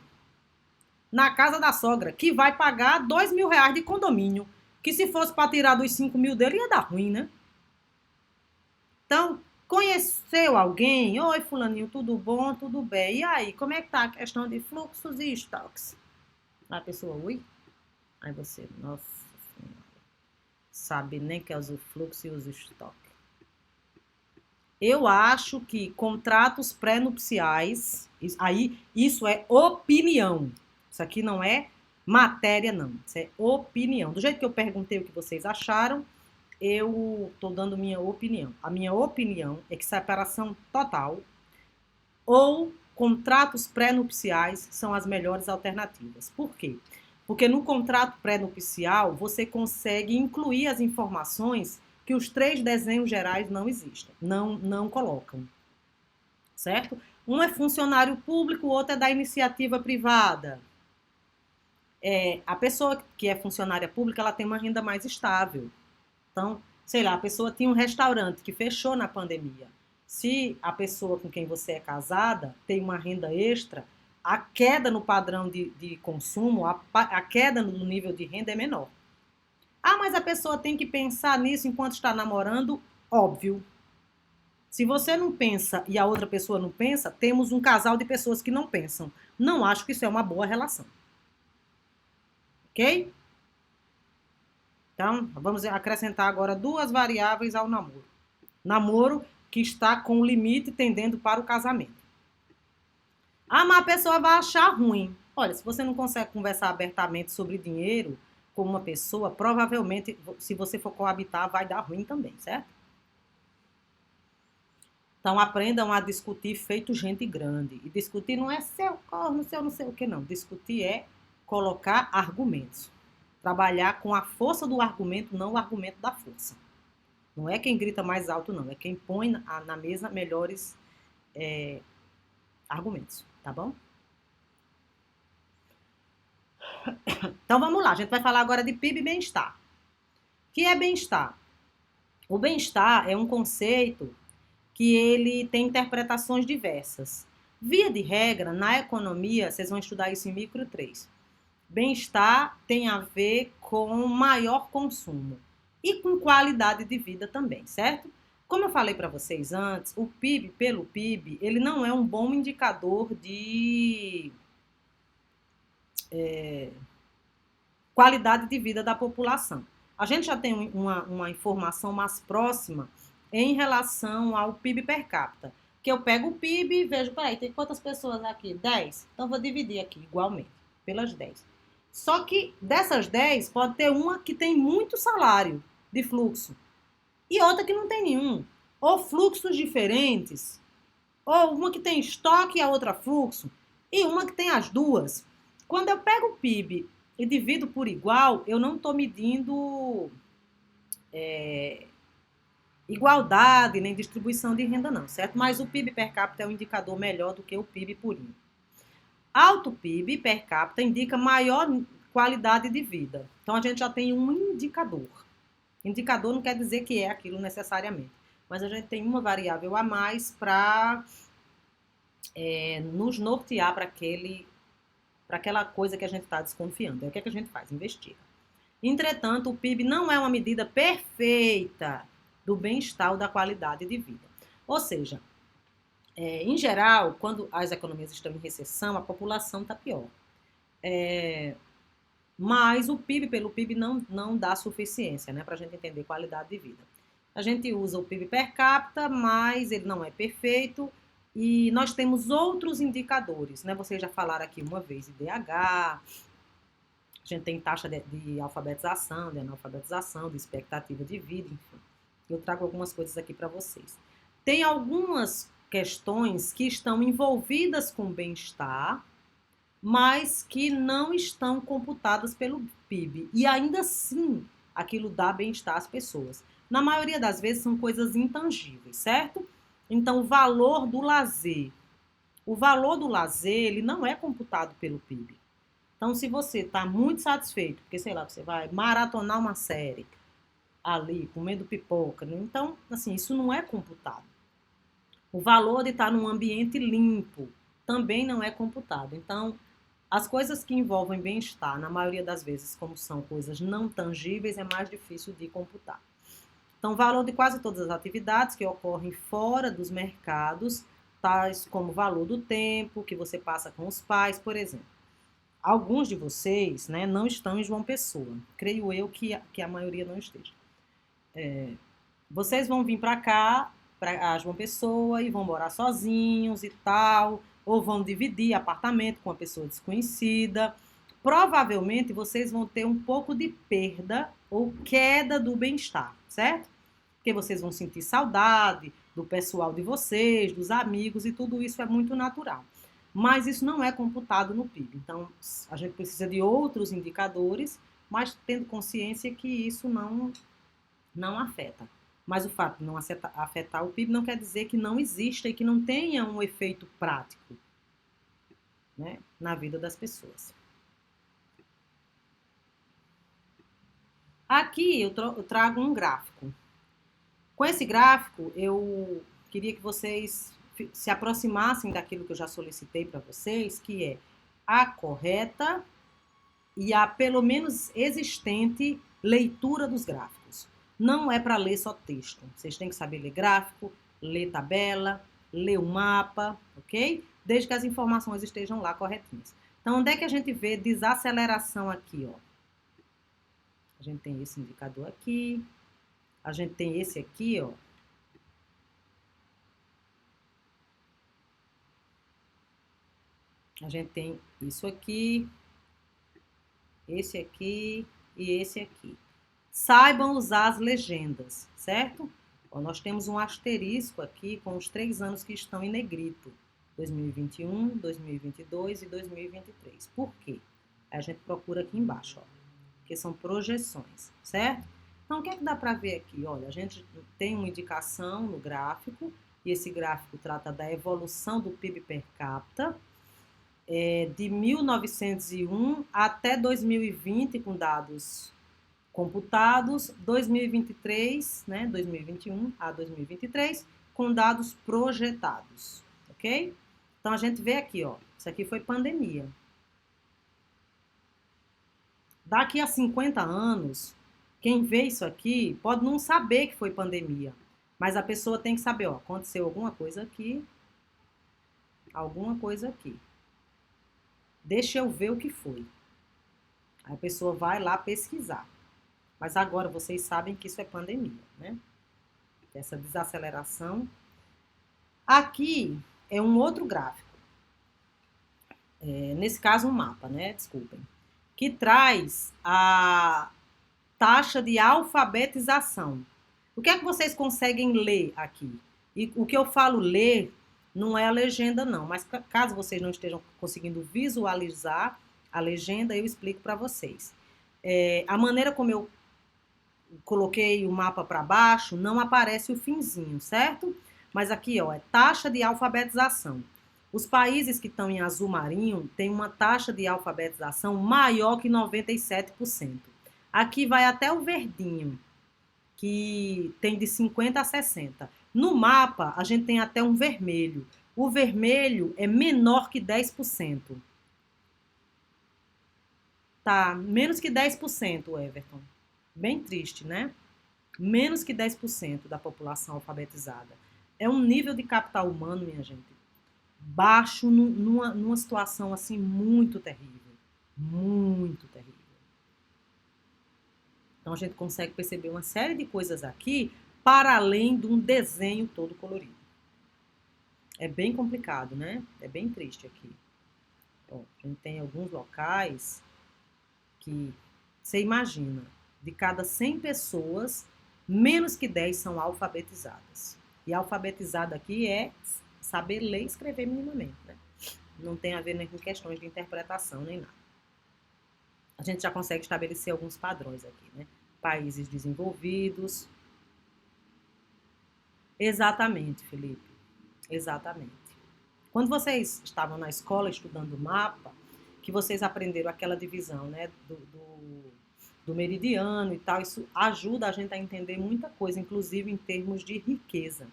na casa da sogra, que vai pagar R$ 2.000 de condomínio. Que se fosse para tirar dos 5 mil dele, ia dar ruim, né? Então, conheceu alguém? Oi, fulaninho, tudo bom? Tudo bem. E aí, como é que tá a questão de fluxos e estoques? A pessoa, ui. Aí você, nossa senhora, sabe nem que é o fluxo e os estoques. Eu acho que contratos pré-nupciais, aí isso é opinião. Isso aqui não é matéria, não. Isso é opinião. Do jeito que eu perguntei o que vocês acharam, eu estou dando minha opinião. A minha opinião é que separação total ou contratos pré-nupciais são as melhores alternativas. Por quê? Porque no contrato pré-nupcial você consegue incluir as informações que os 3 desenhos gerais não existem, não colocam, certo? Um é funcionário público, o outro é da iniciativa privada. A pessoa que é funcionária pública, ela tem uma renda mais estável. Então, sei lá, a pessoa tinha um restaurante que fechou na pandemia. Se a pessoa com quem você é casada tem uma renda extra, a queda no padrão de consumo, a queda no nível de renda é menor. Mas a pessoa tem que pensar nisso enquanto está namorando? Óbvio. Se você não pensa e a outra pessoa não pensa, temos um casal de pessoas que não pensam. Não acho que isso é uma boa relação. Ok? Então, vamos acrescentar agora 2 variáveis ao namoro. Namoro que está com o limite tendendo para o casamento. Mas a pessoa vai achar ruim. Olha, se você não consegue conversar abertamente sobre dinheiro com uma pessoa, provavelmente, se você for coabitar, vai dar ruim também, certo? Então, aprendam a discutir feito gente grande. E discutir não é seu corno, seu não sei o que, não. Discutir é colocar argumentos. Trabalhar com a força do argumento, não o argumento da força. Não é quem grita mais alto, não. É quem põe na mesa melhores argumentos, tá bom? Então vamos lá, a gente vai falar agora de PIB e bem-estar. O que é bem-estar? O bem-estar é um conceito que ele tem interpretações diversas. Via de regra, na economia, vocês vão estudar isso em micro 3. Bem-estar tem a ver com maior consumo e com qualidade de vida também, certo? Como eu falei para vocês antes, o PIB pelo PIB, ele não é um bom indicador de qualidade de vida da população. A gente já tem uma informação mais próxima em relação ao PIB per capita. Que eu pego o PIB e vejo, peraí, tem quantas pessoas aqui? 10. Então vou dividir aqui igualmente, pelas 10. Só que dessas 10, pode ter uma que tem muito salário de fluxo e outra que não tem nenhum. Ou fluxos diferentes, ou uma que tem estoque e a outra fluxo, e uma que tem as duas. Quando eu pego o PIB e divido por igual, eu não estou medindo igualdade nem distribuição de renda, não, certo? Mas o PIB per capita é um indicador melhor do que o PIB purinho. Alto PIB per capita indica maior qualidade de vida. Então a gente já tem um indicador. Indicador não quer dizer que é aquilo necessariamente, mas a gente tem uma variável a mais para nos nortear para aquela coisa que a gente está desconfiando. É o que a gente faz? Investiga. Entretanto, o PIB não é uma medida perfeita do bem-estar ou da qualidade de vida. Ou seja, em geral, quando as economias estão em recessão, a população está pior. Mas o PIB pelo PIB não dá suficiência, né, para a gente entender qualidade de vida. A gente usa o PIB per capita, mas ele não é perfeito. E nós temos outros indicadores, né? Vocês já falaram aqui uma vez IDH, a gente tem taxa de alfabetização, de analfabetização, de expectativa de vida, enfim. Eu trago algumas coisas aqui para vocês. Tem algumas questões que estão envolvidas com bem-estar, mas que não estão computadas pelo PIB. E ainda assim, aquilo dá bem-estar às pessoas. Na maioria das vezes são coisas intangíveis, certo? Então, o valor do lazer. O valor do lazer, ele não é computado pelo PIB. Então, se você está muito satisfeito, porque, sei lá, você vai maratonar uma série ali, comendo pipoca, né? Então, assim, isso não é computado. O valor de estar num ambiente limpo também não é computado. Então, as coisas que envolvem bem-estar, na maioria das vezes, como são coisas não tangíveis, é mais difícil de computar. Então, o valor de quase todas as atividades que ocorrem fora dos mercados, tais como o valor do tempo que você passa com os pais, por exemplo. Alguns de vocês, né, não estão em João Pessoa. Creio eu que a maioria não esteja. Vocês vão vir para cá, para João Pessoa, e vão morar sozinhos e tal, ou vão dividir apartamento com uma pessoa desconhecida. Provavelmente vocês vão ter um pouco de perda ou queda do bem-estar, certo? Porque vocês vão sentir saudade do pessoal de vocês, dos amigos, e tudo isso é muito natural. Mas isso não é computado no PIB. Então, a gente precisa de outros indicadores, mas tendo consciência que isso não afeta. Mas o fato de não afetar o PIB não quer dizer que não exista e que não tenha um efeito prático, né, na vida das pessoas. Aqui eu trago um gráfico. Com esse gráfico, eu queria que vocês se aproximassem daquilo que eu já solicitei para vocês, que é a correta e a pelo menos existente leitura dos gráficos. Não é para ler só texto. Vocês têm que saber ler gráfico, ler tabela, ler o mapa, ok? Desde que as informações estejam lá corretinhas. Então, onde é que a gente vê desaceleração aqui, ó? A gente tem esse indicador aqui. A gente tem esse aqui, ó. A gente tem isso aqui, esse aqui e esse aqui. Saibam usar as legendas, certo? Ó, nós temos um asterisco aqui com os 3 anos que estão em negrito. 2021, 2022 e 2023. Por quê? Aí a gente procura aqui embaixo, ó. Porque são projeções, certo? Então, o que é que dá para ver aqui? Olha, a gente tem uma indicação no gráfico, e esse gráfico trata da evolução do PIB per capita, de 1901 até 2020, com dados computados, 2023, né, 2021 a 2023, com dados projetados, ok? Então, a gente vê aqui, ó, isso aqui foi pandemia. Daqui a 50 anos, quem vê isso aqui pode não saber que foi pandemia, Mas a pessoa tem que saber, ó, aconteceu alguma coisa aqui, alguma coisa aqui. Deixa eu ver o que foi. Aí a pessoa vai lá pesquisar. Mas agora vocês sabem que isso é pandemia, né? Essa desaceleração. Aqui é um outro gráfico. Nesse caso, um mapa, né? Desculpem. Que traz a taxa de alfabetização. O que é que vocês conseguem ler aqui? E o que eu falo ler não é a legenda, não. Mas caso vocês não estejam conseguindo visualizar a legenda, eu explico para vocês. A maneira como eu coloquei o mapa para baixo, não aparece o finzinho, certo? Mas aqui, ó, é taxa de alfabetização. Os países que estão em azul marinho têm uma taxa de alfabetização maior que 97%. Aqui vai até o verdinho, que tem de 50 a 60. No mapa, a gente tem até um vermelho. O vermelho é menor que 10%. Tá, menos que 10%, Everton. Bem triste, né? Menos que 10% da população alfabetizada. É um nível de capital humano, minha gente, baixo numa situação assim muito terrível. Muito terrível. Então a gente consegue perceber uma série de coisas aqui para além de um desenho todo colorido. É bem complicado, né? É bem triste aqui. Ó, a gente tem alguns locais que você imagina, de cada 100 pessoas, menos que 10 são alfabetizadas. E alfabetizado aqui é saber ler e escrever minimamente, né? Não tem a ver nem com questões de interpretação nem nada. A gente já consegue estabelecer alguns padrões aqui, né? Países desenvolvidos. Exatamente, Felipe. Exatamente. Quando vocês estavam na escola estudando mapa, que vocês aprenderam aquela divisão, né, do meridiano e tal, isso ajuda a gente a entender muita coisa, inclusive em termos de riqueza.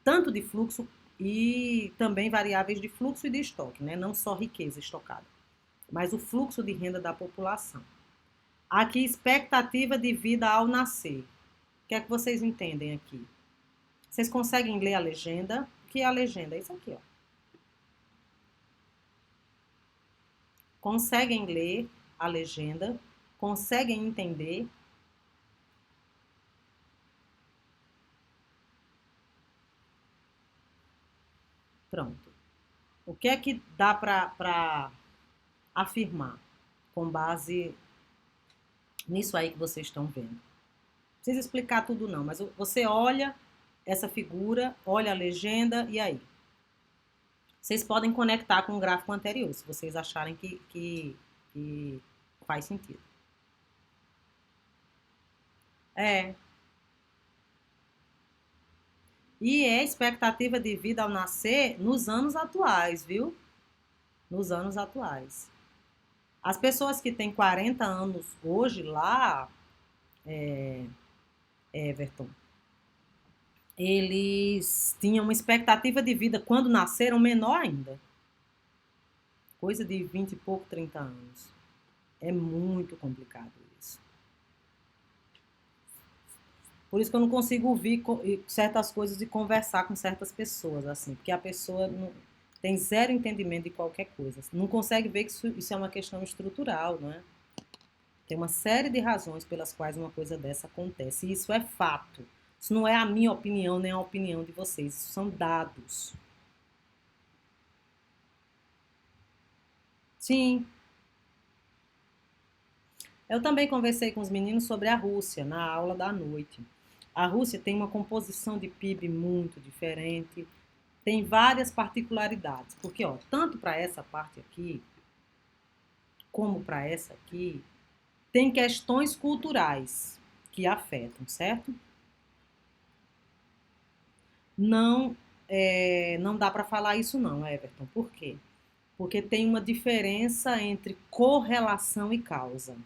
Tanto de fluxo e também variáveis de fluxo e de estoque, né? Não só riqueza estocada, mas o fluxo de renda da população. Aqui, expectativa de vida ao nascer. O que é que vocês entendem aqui? Vocês conseguem ler a legenda? O que é a legenda? É isso aqui, ó. Conseguem ler a legenda? Conseguem entender? Pronto. O que é que dá para afirmar com base nisso aí que vocês estão vendo? Não precisa explicar tudo não, mas você olha essa figura, olha a legenda e aí? Vocês podem conectar com o gráfico anterior, se vocês acharem que faz sentido. E é expectativa de vida ao nascer nos anos atuais, viu? Nos anos atuais. As pessoas que têm 40 anos hoje lá, Everton, eles tinham uma expectativa de vida quando nasceram menor ainda. Coisa de 20 e pouco, 30 anos. É muito complicado isso. Por isso que eu não consigo ouvir certas coisas e conversar com certas pessoas, assim, porque a pessoa não, tem zero entendimento de qualquer coisa. Não consegue ver que isso é uma questão estrutural, não é? Tem uma série de razões pelas quais uma coisa dessa acontece. E isso é fato. Isso não é a minha opinião, nem a opinião de vocês. Isso são dados. Sim. Eu também conversei com os meninos sobre a Rússia na aula da noite. A Rússia tem uma composição de PIB muito diferente, tem várias particularidades, porque ó, tanto para essa parte aqui, como para essa aqui, tem questões culturais que afetam, certo? Não, não dá para falar isso não, Everton. Por quê? Porque tem uma diferença entre correlação e causa.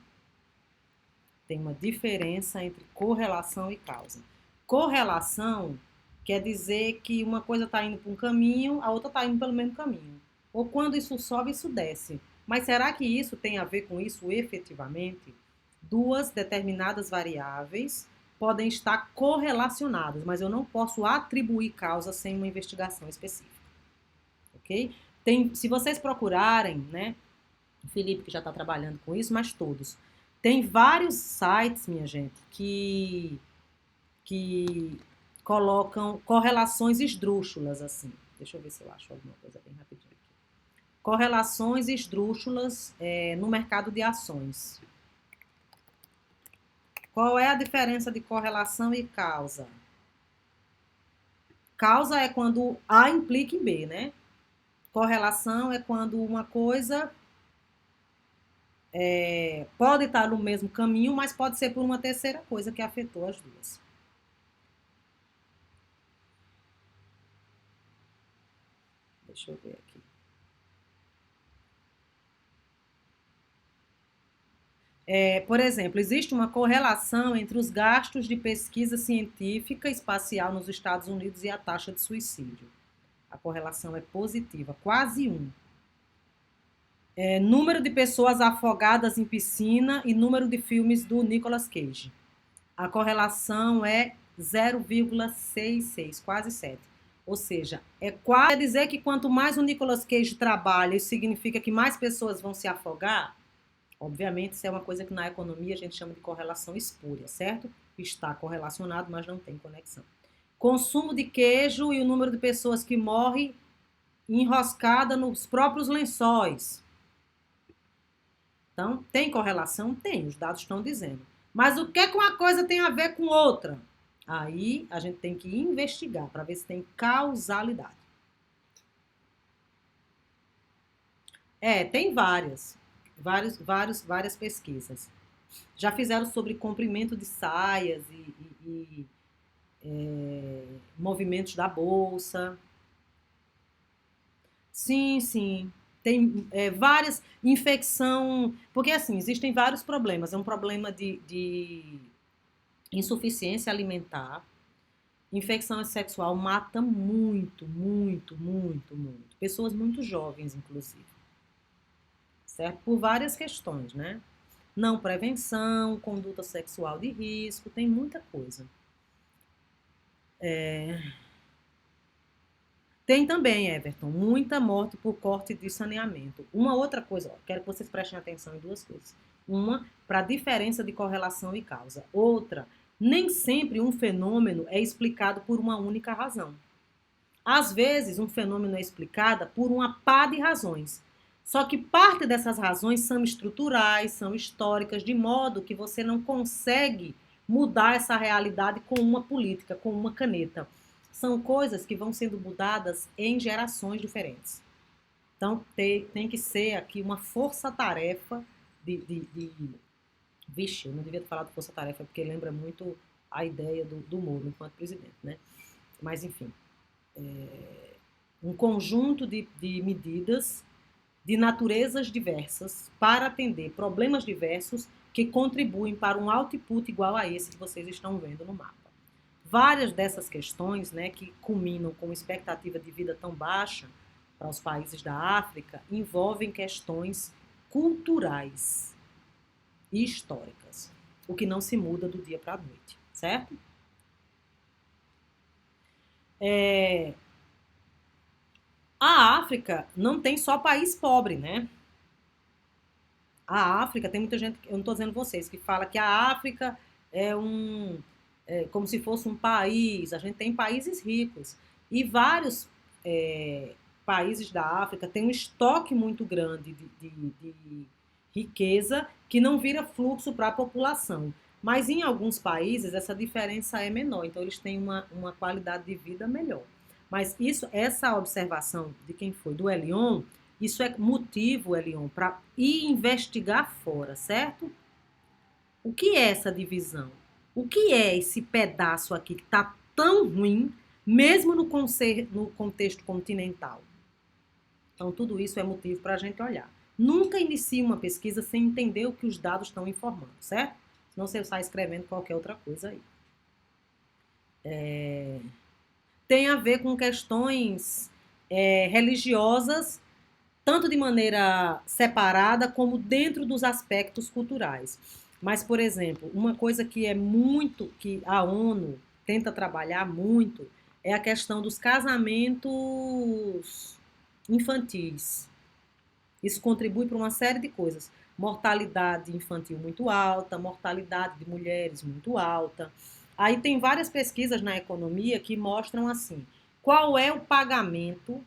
Tem uma diferença entre correlação e causa. Correlação quer dizer que uma coisa está indo para um caminho, a outra está indo pelo mesmo caminho. Ou quando isso sobe, isso desce. Mas será que isso tem a ver com isso efetivamente? Duas determinadas variáveis podem estar correlacionadas, mas eu não posso atribuir causa sem uma investigação específica, ok? Se vocês procurarem, né, o Felipe que já está trabalhando com isso, mas todos, tem vários sites, minha gente, que colocam correlações esdrúxulas, assim. Deixa eu ver se eu acho alguma coisa bem rapidinho aqui. Correlações esdrúxulas no mercado de ações. Qual é a diferença de correlação e causa? Causa é quando A implica em B, né? Correlação é quando uma coisa pode estar no mesmo caminho, mas pode ser por uma terceira coisa que afetou as duas. Deixa eu ver aqui. Por exemplo, existe uma correlação entre os gastos de pesquisa científica espacial nos Estados Unidos e a taxa de suicídio. A correlação é positiva, quase 1. Número de pessoas afogadas em piscina e número de filmes do Nicolas Cage. A correlação é 0,66, quase 7. Ou seja, quer dizer que quanto mais o Nicolas Cage trabalha, isso significa que mais pessoas vão se afogar? Obviamente, isso é uma coisa que na economia a gente chama de correlação espúria, certo? Está correlacionado, mas não tem conexão. Consumo de queijo e o número de pessoas que morrem enroscada nos próprios lençóis. Então, tem correlação? Tem, os dados estão dizendo. Mas o que uma coisa tem a ver com outra? Aí a gente tem que investigar para ver se tem causalidade. Tem várias pesquisas. Já fizeram sobre comprimento de saias e movimentos da bolsa. Sim, sim. Tem várias infecção, porque assim, existem vários problemas. É um problema de insuficiência alimentar. Infecção sexual mata muito, muito, muito, muito. Pessoas muito jovens, inclusive. Certo? Por várias questões, né? Não prevenção, conduta sexual de risco, tem muita coisa. Tem também, Everton, muita morte por corte de saneamento. Uma outra coisa, quero que vocês prestem atenção em duas coisas. Uma, para a diferença de correlação e causa. Outra, nem sempre um fenômeno é explicado por uma única razão. Às vezes, um fenômeno é explicado por uma pá de razões. Só que parte dessas razões são estruturais, são históricas, de modo que você não consegue mudar essa realidade com uma política, com uma caneta. São coisas que vão sendo mudadas em gerações diferentes. Então, tem que ser aqui uma força-tarefa Vixe, eu não devia ter falado força-tarefa, porque lembra muito a ideia do Moro enquanto presidente, né? Mas, enfim, um conjunto de medidas de naturezas diversas para atender problemas diversos que contribuem para um output igual a esse que vocês estão vendo no mapa. Várias dessas questões, né, que culminam com expectativa de vida tão baixa para os países da África, envolvem questões culturais e históricas, o que não se muda do dia para a noite, certo? A África não tem só país pobre, né? A África, tem muita gente, eu não estou dizendo vocês, que fala que a África é como se fosse um país, a gente tem países ricos. E vários países da África têm um estoque muito grande de riqueza que não vira fluxo para a população. Mas em alguns países essa diferença é menor, então eles têm uma qualidade de vida melhor. Mas essa observação de quem foi, do Elion, isso é motivo, Elion, para ir investigar fora, certo? O que é essa divisão? O que é esse pedaço aqui que está tão ruim, mesmo no contexto continental? Então, tudo isso é motivo para a gente olhar. Nunca inicie uma pesquisa sem entender o que os dados estão informando, certo? Senão você sai escrevendo qualquer outra coisa aí. Tem a ver com questões religiosas, tanto de maneira separada como dentro dos aspectos culturais. Mas, por exemplo, uma coisa que é muito, que a ONU tenta trabalhar muito, é a questão dos casamentos infantis. Isso contribui para uma série de coisas. Mortalidade infantil muito alta, mortalidade de mulheres muito alta. Aí tem várias pesquisas na economia que mostram assim, qual é o pagamento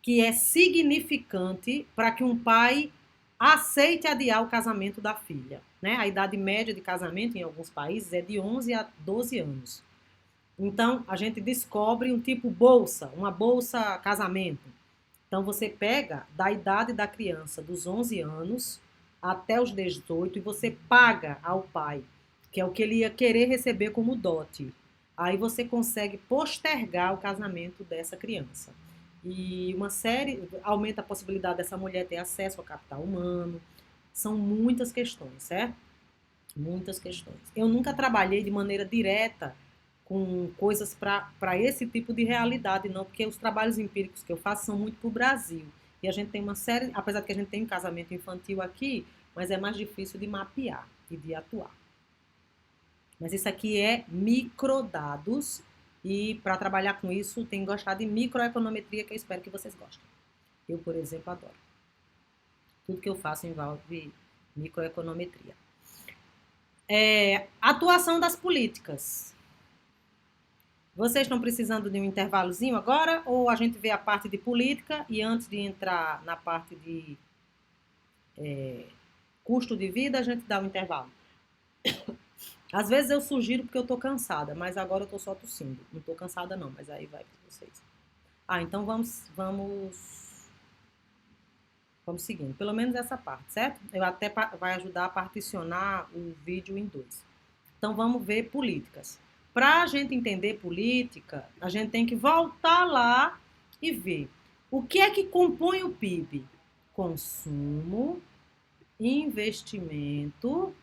que é significante para que um pai aceite adiar o casamento da filha. Né? A idade média de casamento em alguns países é de 11 a 12 anos. Então, a gente descobre um tipo bolsa, uma bolsa casamento. Então, você pega da idade da criança, dos 11 anos até os 18, e você paga ao pai, que é o que ele ia querer receber como dote. Aí você consegue postergar o casamento dessa criança. E uma série aumenta a possibilidade dessa mulher ter acesso ao capital humano. São muitas questões, certo? Muitas questões. Eu nunca trabalhei de maneira direta com coisas para esse tipo de realidade, não, porque os trabalhos empíricos que eu faço são muito para o Brasil. E a gente tem uma série, apesar de que a gente tem um casamento infantil aqui, mas é mais difícil de mapear e de atuar. Mas isso aqui é microdados e para trabalhar com isso tem que gostar de microeconometria, que eu espero que vocês gostem. Eu, por exemplo, adoro. Tudo que eu faço envolve microeconometria. Atuação das políticas. Vocês estão precisando de um intervalozinho agora ou a gente vê a parte de política e antes de entrar na parte de custo de vida a gente dá um intervalo? Às vezes eu sugiro porque eu tô cansada, mas agora eu tô só tossindo. Não tô cansada não, mas aí vai para vocês. Então vamos seguindo. Pelo menos essa parte, certo? Eu até vai ajudar a particionar o vídeo em dois. Então vamos ver políticas. Para a gente entender política, a gente tem que voltar lá e ver o que é que compõe o PIB: consumo, investimento,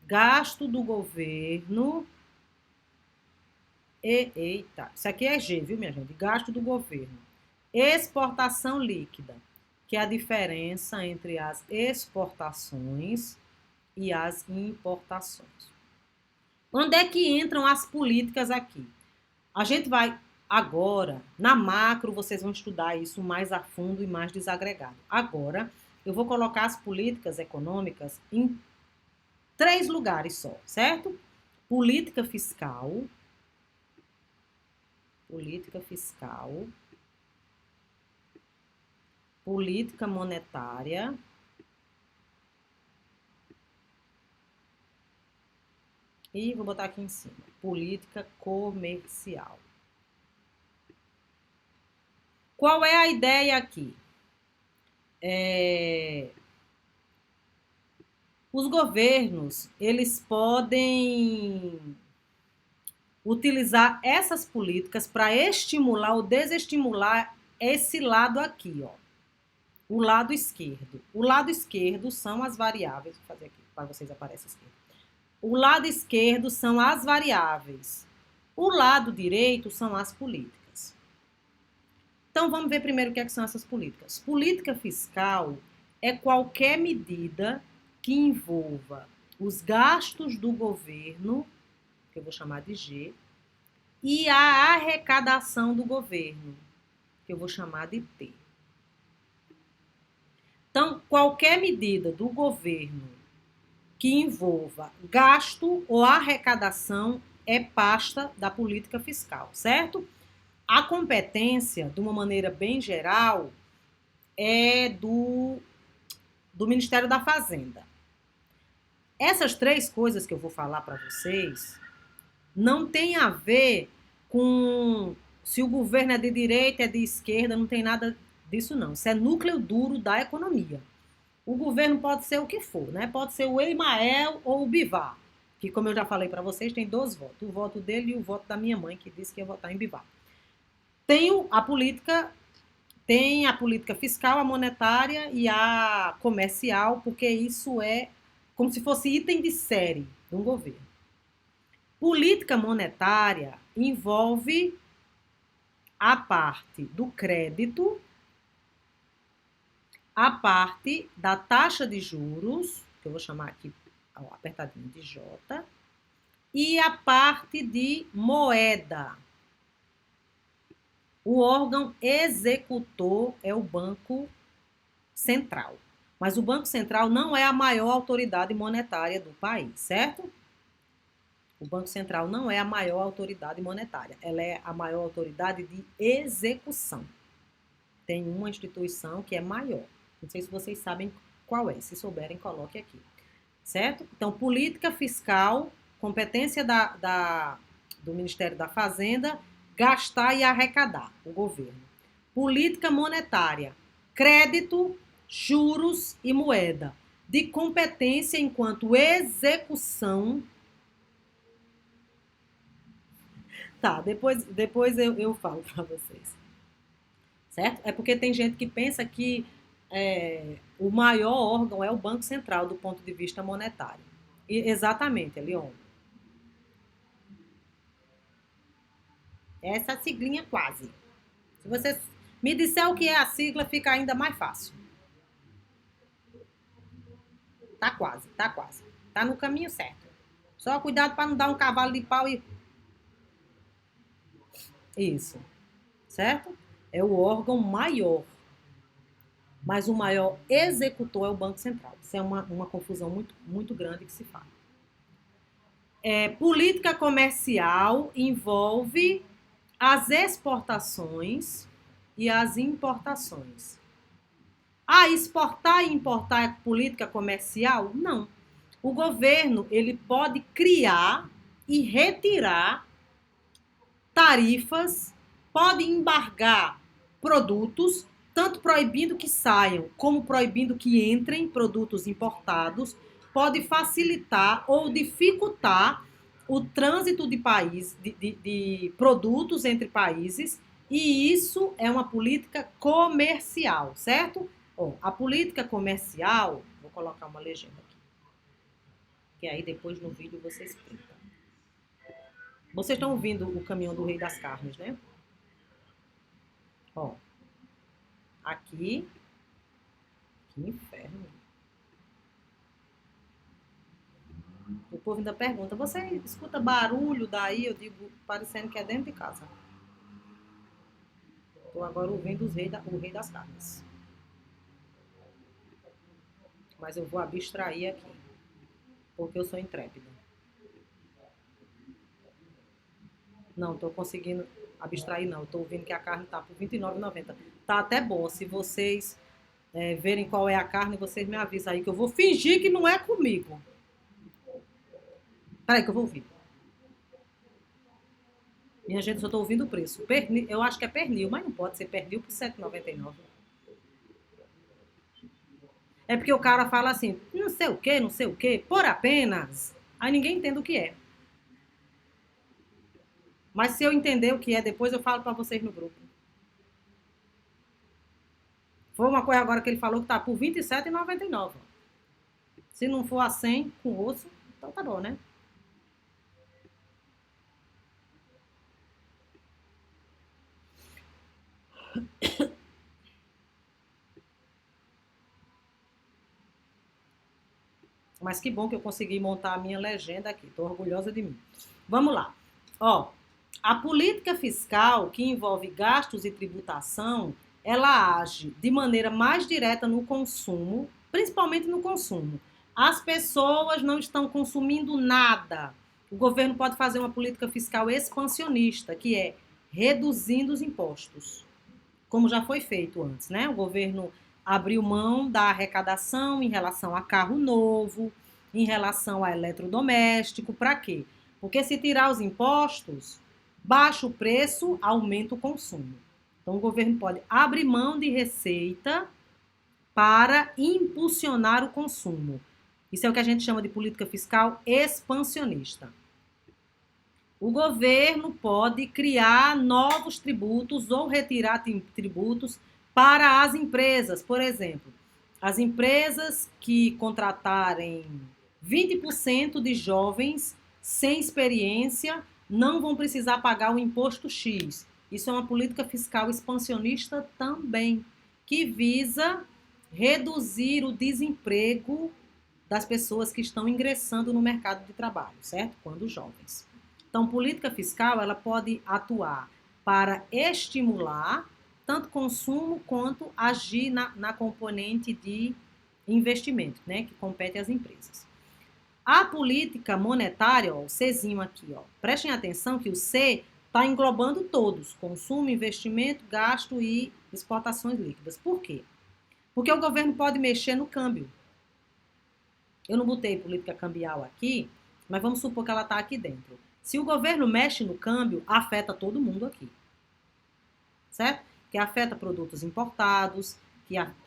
gasto do governo eita, isso aqui é G, viu, minha gente? Gasto do governo. Exportação líquida, que é a diferença entre as exportações e as importações. Onde é que entram as políticas aqui? A gente vai agora, na macro, vocês vão estudar isso mais a fundo e mais desagregado. Agora, eu vou colocar as políticas econômicas em 3 lugares só, certo? Política fiscal, política monetária e vou botar aqui em cima, política comercial. Qual é a ideia aqui? Os governos, eles podem utilizar essas políticas para estimular ou desestimular esse lado aqui, ó. O lado esquerdo. O lado esquerdo são as variáveis. Vou fazer aqui para vocês aparecer a esquerda. O lado esquerdo são as variáveis. O lado direito são as políticas. Então vamos ver primeiro o que são essas políticas. Política fiscal é qualquer medida que envolva os gastos do governo, que eu vou chamar de G, e a arrecadação do governo, que eu vou chamar de T. Então, qualquer medida do governo que envolva gasto ou arrecadação é pasta da política fiscal, certo? A competência, de uma maneira bem geral, é do Ministério da Fazenda. Essas 3 coisas que eu vou falar para vocês não tem a ver com se o governo é de direita, é de esquerda, não tem nada disso não. Isso é núcleo duro da economia. O governo pode ser o que for, né? Pode ser o Emael ou o Bivar, que como eu já falei para vocês, tem 2 votos. O voto dele e o voto da minha mãe, que disse que ia votar em Bivar. Tem a política fiscal, a monetária e a comercial, porque isso é como se fosse item de série de um governo. Política monetária envolve a parte do crédito, a parte da taxa de juros, que eu vou chamar aqui ó, apertadinho de J, e a parte de moeda. O órgão executor é o Banco Central. Mas o Banco Central não é a maior autoridade monetária do país, certo? O Banco Central não é a maior autoridade monetária, ela é a maior autoridade de execução. Tem uma instituição que é maior. Não sei se vocês sabem qual é. Se souberem, coloque aqui. Certo? Então, política fiscal, competência do Ministério da Fazenda, gastar e arrecadar, o governo. Política monetária, crédito, juros e moeda. De competência enquanto execução. Tá, depois eu falo para vocês. Certo? É porque tem gente que pensa que o maior órgão é o Banco Central do ponto de vista monetário. E, exatamente, Leon. Essa siglinha quase. Se você me disser o que é a sigla, fica ainda mais fácil. Tá quase, tá quase. Tá no caminho certo. Só cuidado para não dar um cavalo de pau e... Isso. Certo? É o órgão maior. Mas o maior executor é o Banco Central. Isso é uma confusão muito, muito grande que se faz. Política comercial envolve as exportações e as importações. Exportar e importar é política comercial? Não. O governo ele pode criar e retirar tarifas, pode embargar produtos, tanto proibindo que saiam, como proibindo que entrem produtos importados, pode facilitar ou dificultar o trânsito de produtos entre países, e isso é uma política comercial, certo? A política comercial, vou colocar uma legenda aqui, que aí depois no vídeo você explica. Vocês estão ouvindo o caminhão do Rei das Carnes, né? Aqui. Que inferno. O povo ainda pergunta, você escuta barulho daí? Eu digo, parecendo que é dentro de casa. Estou agora ouvindo o Rei das Carnes. Mas eu vou abstrair aqui, porque eu sou intrépida. Não, estou conseguindo abstrair não. Estou ouvindo que a carne está por R$29,90. Tá até bom. Se vocês verem qual é a carne, vocês me avisam aí, que eu vou fingir que não é comigo. Peraí que eu vou ouvir. Minha gente, eu só estou ouvindo o preço. Pernil, eu acho que é pernil, mas não pode ser pernil por R$7,99. É porque o cara fala assim, não sei o que, por apenas. Aí ninguém entende o que é. Mas se eu entender o que é, depois eu falo para vocês no grupo. Foi uma coisa agora que ele falou que tá por R$27,99. Se não for a 100 com osso, então tá bom, né? Mas que bom que eu consegui montar a minha legenda aqui. Estou orgulhosa de mim. Vamos lá. A política fiscal, que envolve gastos e tributação, ela age de maneira mais direta no consumo, principalmente no consumo. As pessoas não estão consumindo nada. O governo pode fazer uma política fiscal expansionista, que é reduzindo os impostos, como já foi feito antes, né? O governo abriu mão da arrecadação em relação a carro novo, em relação a eletrodoméstico. Para quê? Porque se tirar os impostos, baixa o preço, aumenta o consumo. Então, o governo pode abrir mão de receita para impulsionar o consumo. Isso é o que a gente chama de política fiscal expansionista. O governo pode criar novos tributos ou retirar tributos para as empresas. Por exemplo, as empresas que contratarem 20% de jovens sem experiência não vão precisar pagar o imposto X. Isso é uma política fiscal expansionista também, que visa reduzir o desemprego das pessoas que estão ingressando no mercado de trabalho, certo? Quando jovens. Então, política fiscal, ela pode atuar para estimular tanto consumo quanto agir na componente de investimento, né, que compete às empresas. A política monetária, ó, o Czinho aqui, ó, prestem atenção que o C está englobando todos, consumo, investimento, gasto e exportações líquidas. Por quê? Porque o governo pode mexer no câmbio. Eu não botei política cambial aqui, mas vamos supor que ela está aqui dentro. Se o governo mexe no câmbio, afeta todo mundo aqui, certo? Que afeta produtos importados,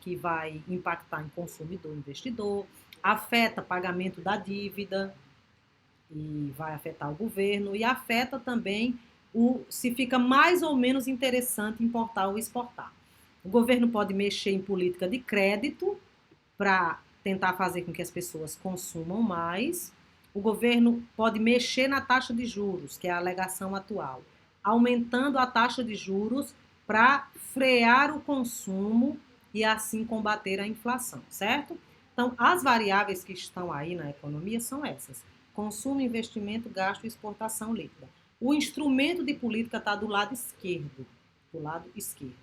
que vai impactar em consumidor e investidor, afeta pagamento da dívida e vai afetar o governo e afeta também se fica mais ou menos interessante importar ou exportar. O governo pode mexer em política de crédito para tentar fazer com que as pessoas consumam mais. O governo pode mexer na taxa de juros, que é a alegação atual, aumentando a taxa de juros para frear o consumo e assim combater a inflação, certo? Então, as variáveis que estão aí na economia são essas: consumo, investimento, gasto e exportação líquida. O instrumento de política está do lado esquerdo. Do lado esquerdo.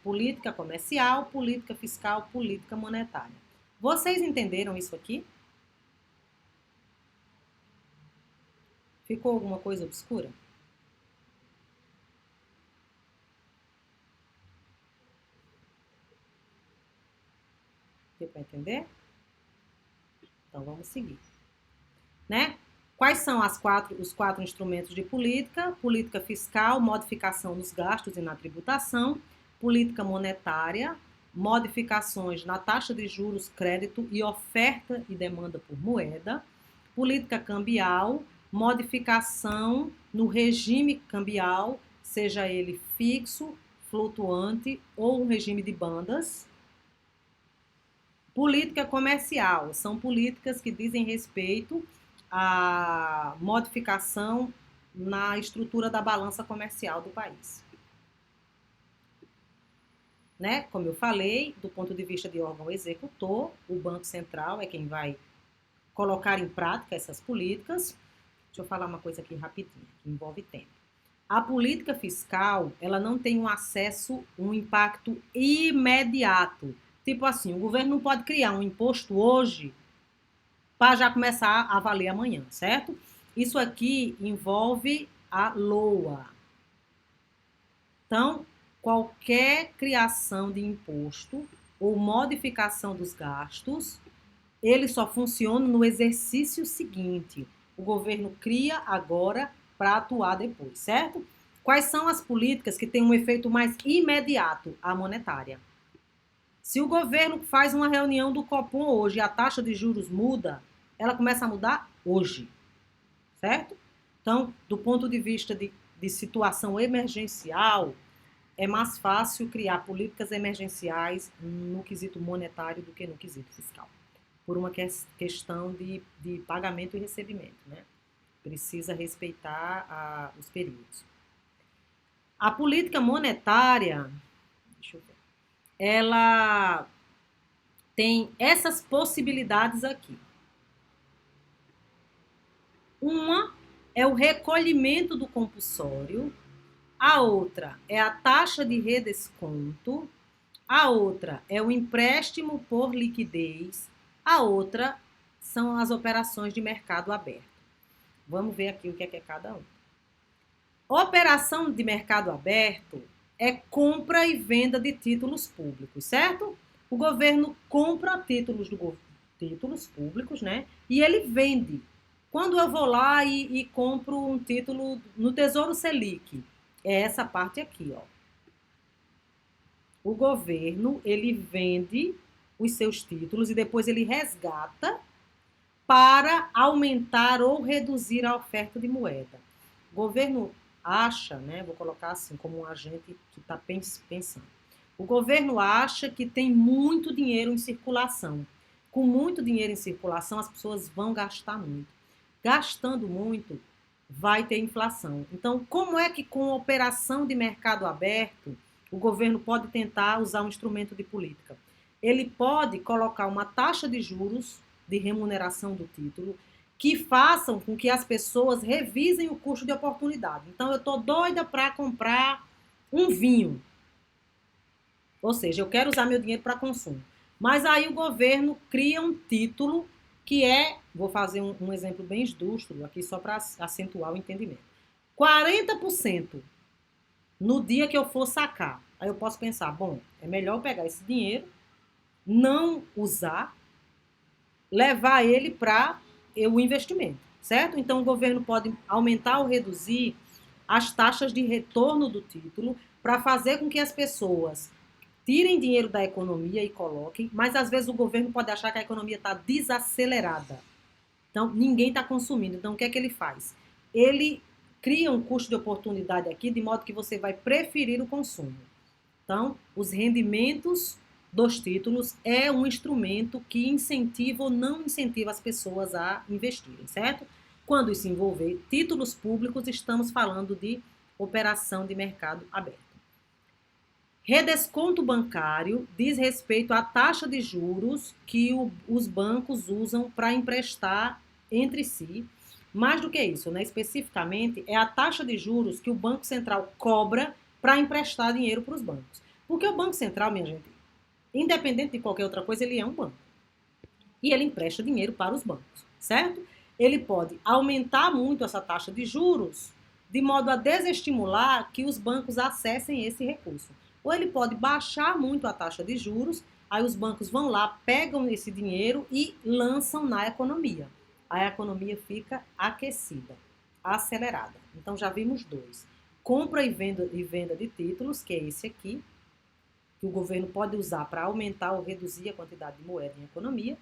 Política comercial, política fiscal, política monetária. Vocês entenderam isso aqui? Ficou alguma coisa obscura? Deu para entender? Então vamos seguir. Né? Quais são os quatro instrumentos de política? Política fiscal, modificação nos gastos e na tributação. Política monetária, modificações na taxa de juros, crédito e oferta e demanda por moeda. Política cambial, modificação no regime cambial, seja ele fixo, flutuante ou um regime de bandas. Política comercial, são políticas que dizem respeito à modificação na estrutura da balança comercial do país. Né? Como eu falei, do ponto de vista de órgão executor, o Banco Central é quem vai colocar em prática essas políticas. Deixa eu falar uma coisa aqui rapidinho, que envolve tempo. A política fiscal, ela não tem um impacto imediato. Tipo assim, o governo não pode criar um imposto hoje para já começar a valer amanhã, certo? Isso aqui envolve a LOA. Então, qualquer criação de imposto ou modificação dos gastos, ele só funciona no exercício seguinte. O governo cria agora para atuar depois, certo? Quais são as políticas que têm um efeito mais imediato? A monetária. Se o governo faz uma reunião do Copom hoje e a taxa de juros muda, ela começa a mudar hoje, certo? Então, do ponto de vista de situação emergencial, é mais fácil criar políticas emergenciais no quesito monetário do que no quesito fiscal, por uma questão de pagamento e recebimento, né? Precisa respeitar os períodos. A política monetária, deixa eu ver, ela tem essas possibilidades aqui. Uma é o recolhimento do compulsório, a outra é a taxa de redesconto, a outra é o empréstimo por liquidez, a outra são as operações de mercado aberto. Vamos ver aqui o que é cada um. Operação de mercado aberto é compra e venda de títulos públicos, certo? O governo compra títulos públicos, né? E ele vende. Quando eu vou lá e compro um título no Tesouro Selic, é essa parte aqui, ó. O governo, ele vende os seus títulos e depois ele resgata para aumentar ou reduzir a oferta de moeda. O governo acha, né, vou colocar assim, como um agente que está pensando. O governo acha que tem muito dinheiro em circulação. Com muito dinheiro em circulação, as pessoas vão gastar muito. Gastando muito, vai ter inflação. Então, como é que com a operação de mercado aberto, o governo pode tentar usar um instrumento de política? ele pode colocar uma taxa de juros de remuneração do título que façam com que as pessoas revisem o custo de oportunidade. Então, eu estou doida para comprar um vinho. Ou seja, eu quero usar meu dinheiro para consumo. Mas aí o governo cria um título que vou fazer um exemplo bem esdrúxulo aqui só para acentuar o entendimento. 40% no dia que eu for sacar. Aí eu posso pensar, bom, é melhor eu pegar esse dinheiro, não usar, levar ele para o investimento, certo? Então o governo pode aumentar ou reduzir as taxas de retorno do título para fazer com que as pessoas tirem dinheiro da economia e coloquem, mas às vezes o governo pode achar que a economia está desacelerada. Então, ninguém está consumindo. Então, o que é que ele faz? Ele cria um custo de oportunidade aqui, de modo que você vai preferir o consumo. Então, os rendimentos dos títulos é um instrumento que incentiva ou não incentiva as pessoas a investirem, certo? Quando isso envolver títulos públicos, estamos falando de operação de mercado aberto. Redesconto bancário diz respeito à taxa de juros que os bancos usam para emprestar entre si. Mais do que isso, né? Especificamente, é a taxa de juros que o Banco Central cobra para emprestar dinheiro para os bancos. Porque o Banco Central, minha gente, independente de qualquer outra coisa, ele é um banco. E ele empresta dinheiro para os bancos, certo? Ele pode aumentar muito essa taxa de juros de modo a desestimular que os bancos acessem esse recurso. Ou ele pode baixar muito a taxa de juros, aí os bancos vão lá, pegam esse dinheiro e lançam na economia. Aí a economia fica aquecida, acelerada. Então já vimos dois. Compra e venda de títulos, que é esse aqui, que o governo pode usar para aumentar ou reduzir a quantidade de moeda em economia,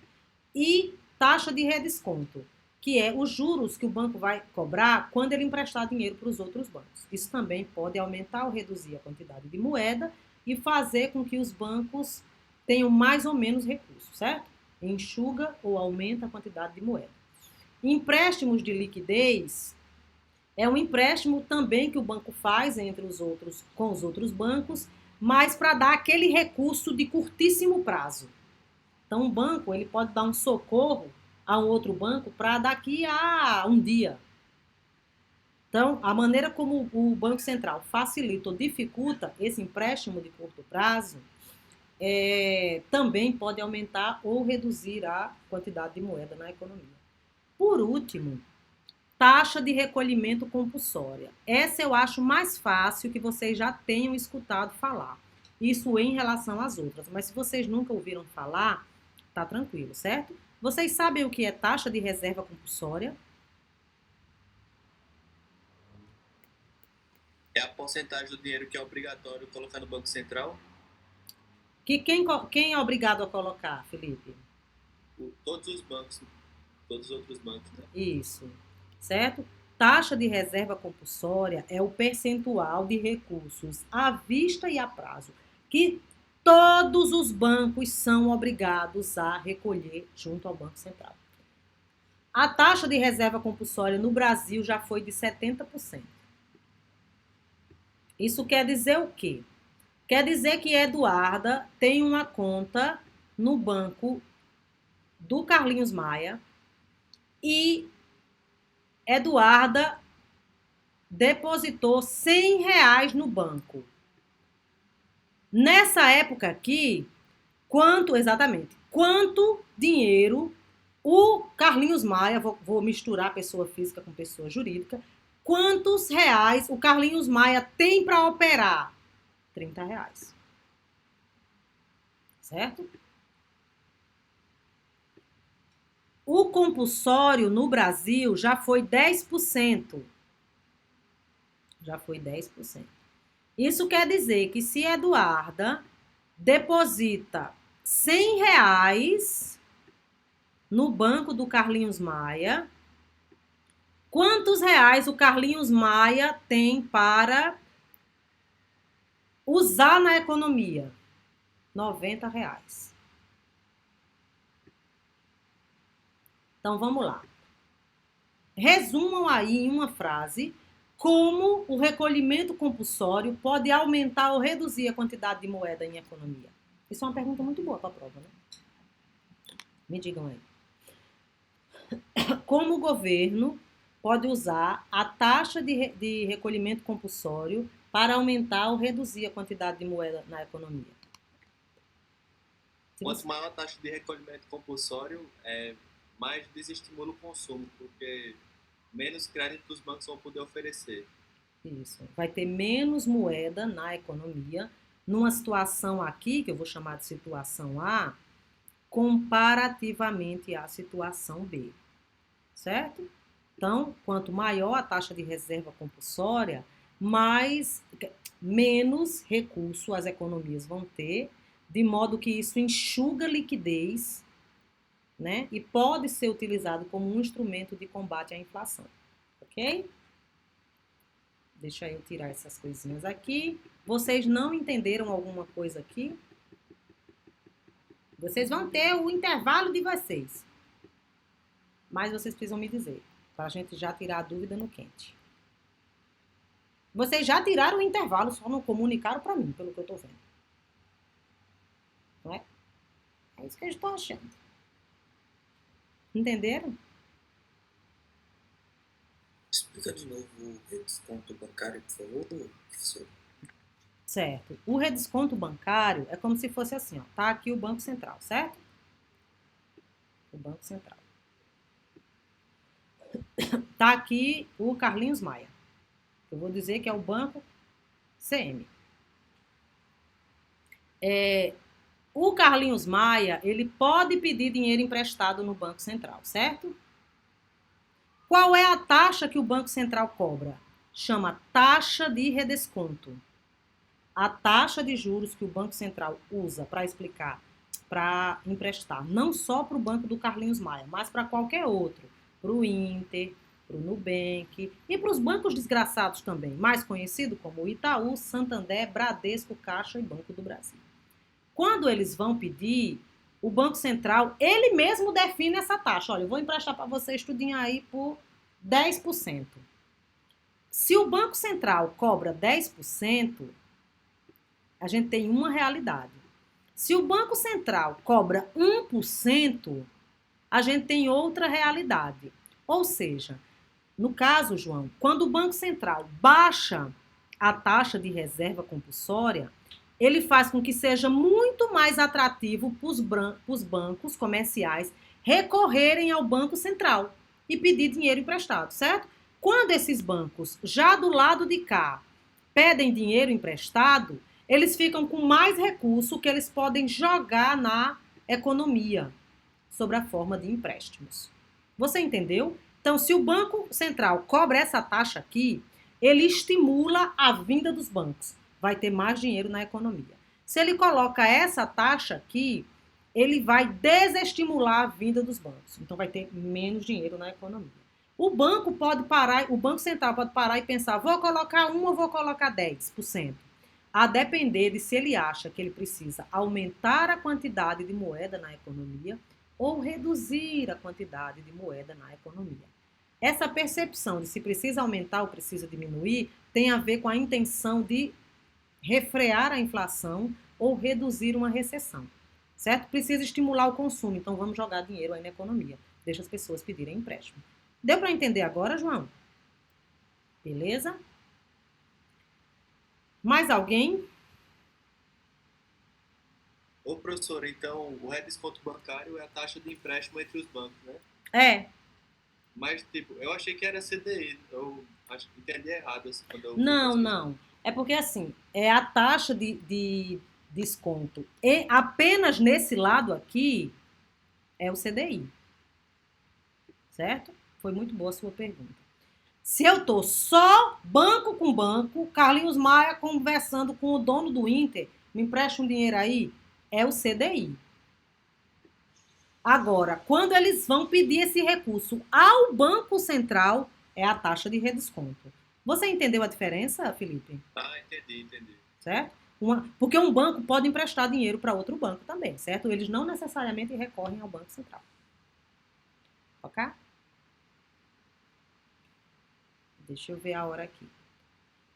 e taxa de redesconto, que é os juros que o banco vai cobrar quando ele emprestar dinheiro para os outros bancos. Isso também pode aumentar ou reduzir a quantidade de moeda e fazer com que os bancos tenham mais ou menos recursos, certo? Enxuga ou aumenta a quantidade de moeda. Empréstimos de liquidez é um empréstimo também que o banco faz com os outros bancos, mas para dar aquele recurso de curtíssimo prazo. Então, um banco ele pode dar um socorro a um outro banco para daqui a um dia. Então, a maneira como o Banco Central facilita ou dificulta esse empréstimo de curto prazo também pode aumentar ou reduzir a quantidade de moeda na economia. Por último, taxa de recolhimento compulsória. Essa eu acho mais fácil que vocês já tenham escutado falar. Isso em relação às outras. Mas se vocês nunca ouviram falar, tá tranquilo, certo? Vocês sabem o que é taxa de reserva compulsória? É a porcentagem do dinheiro que é obrigatório colocar no Banco Central? Que quem é obrigado a colocar, Felipe? Todos os bancos, todos os outros bancos, né? Isso, certo? Taxa de reserva compulsória é o percentual de recursos à vista e a prazo que todos os bancos são obrigados a recolher junto ao Banco Central. A taxa de reserva compulsória no Brasil já foi de 70%. Isso quer dizer o quê? Quer dizer que Eduarda tem uma conta no banco do Carlinhos Maia e Eduarda depositou R$ 100 no banco. Nessa época aqui, quanto dinheiro o Carlinhos Maia, vou misturar pessoa física com pessoa jurídica, quantos reais o Carlinhos Maia tem para operar? R$ 30. Certo? O compulsório no Brasil já foi 10%. Já foi 10%. Isso quer dizer que se Eduarda deposita R$ 100 no banco do Carlinhos Maia, quantos reais o Carlinhos Maia tem para usar na economia? R$ 90. Então, vamos lá. Resumam aí em uma frase como o recolhimento compulsório pode aumentar ou reduzir a quantidade de moeda em economia. Isso é uma pergunta muito boa para a prova, né? Me digam aí. Como o governo pode usar a taxa de recolhimento compulsório para aumentar ou reduzir a quantidade de moeda na economia? Se Quanto você... maior a taxa de recolhimento compulsório, mais desestimula o consumo, porque menos crédito os bancos vão poder oferecer. Isso. Vai ter menos moeda na economia, numa situação aqui, que eu vou chamar de situação A, comparativamente à situação B. Certo? Então, quanto maior a taxa de reserva compulsória, menos recurso as economias vão ter, de modo que isso enxuga liquidez, né? E pode ser utilizado como um instrumento de combate à inflação. Ok? Deixa eu tirar essas coisinhas aqui. Vocês não entenderam alguma coisa aqui? Vocês vão ter o intervalo de vocês. Mas vocês precisam me dizer, para a gente já tirar a dúvida no quente. Vocês já tiraram o intervalo, só não comunicaram para mim, pelo que eu estou vendo. Não é? É isso que eu estou achando. Entenderam? Explica de novo o redesconto bancário, por favor, professor. Certo. O redesconto bancário é como se fosse assim, ó. Tá aqui o Banco Central, certo? O Banco Central. Tá aqui o Carlinhos Maia. Eu vou dizer que é o Banco CM. O Carlinhos Maia, ele pode pedir dinheiro emprestado no Banco Central, certo? Qual é a taxa que o Banco Central cobra? Chama taxa de redesconto. A taxa de juros que o Banco Central usa para explicar, para emprestar, não só para o banco do Carlinhos Maia, mas para qualquer outro, para o Inter, para o Nubank e para os bancos desgraçados também, mais conhecido como Itaú, Santander, Bradesco, Caixa e Banco do Brasil. Quando eles vão pedir, o Banco Central, ele mesmo define essa taxa. Olha, eu vou emprestar para você estudinhar aí por 10%. Se o Banco Central cobra 10%, a gente tem uma realidade. Se o Banco Central cobra 1%, a gente tem outra realidade. Ou seja, no caso, João, quando o Banco Central baixa a taxa de reserva compulsória, ele faz com que seja muito mais atrativo para os bancos comerciais recorrerem ao Banco Central e pedir dinheiro emprestado, certo? Quando esses bancos, já do lado de cá, pedem dinheiro emprestado, eles ficam com mais recurso que eles podem jogar na economia, sob a forma de empréstimos. Você entendeu? Então, se o Banco Central cobra essa taxa aqui, ele estimula a vinda dos bancos. Vai ter mais dinheiro na economia. Se ele coloca essa taxa aqui, ele vai desestimular a vinda dos bancos. Então, vai ter menos dinheiro na economia. O banco pode parar, o Banco Central pode parar e pensar, vou colocar 1 ou vou colocar 10%. A depender de se ele acha que ele precisa aumentar a quantidade de moeda na economia ou reduzir a quantidade de moeda na economia. Essa percepção de se precisa aumentar ou precisa diminuir tem a ver com a intenção de refrear a inflação ou reduzir uma recessão, certo? Precisa estimular o consumo, então vamos jogar dinheiro aí na economia. Deixa as pessoas pedirem empréstimo. Deu para entender agora, João? Beleza? Mais alguém? Ô, professor, então o redesconto bancário é a taxa de empréstimo entre os bancos, né? É. Mas, tipo, eu achei que era CDI. Eu acho que entendi errado assim, quando eu fui Não, pesquisar. não. É porque assim, é a taxa de desconto. E apenas nesse lado aqui é o CDI, certo? Foi muito boa a sua pergunta. Se eu tô só banco com banco, Carlinhos Maia conversando com o dono do Inter, me empresta um dinheiro aí, é o CDI. Agora, quando eles vão pedir esse recurso ao Banco Central, é a taxa de redesconto. Você entendeu a diferença, Felipe? Ah, entendi. Certo? Porque um banco pode emprestar dinheiro para outro banco também, certo? Eles não necessariamente recorrem ao Banco Central. Ok? Deixa eu ver a hora aqui.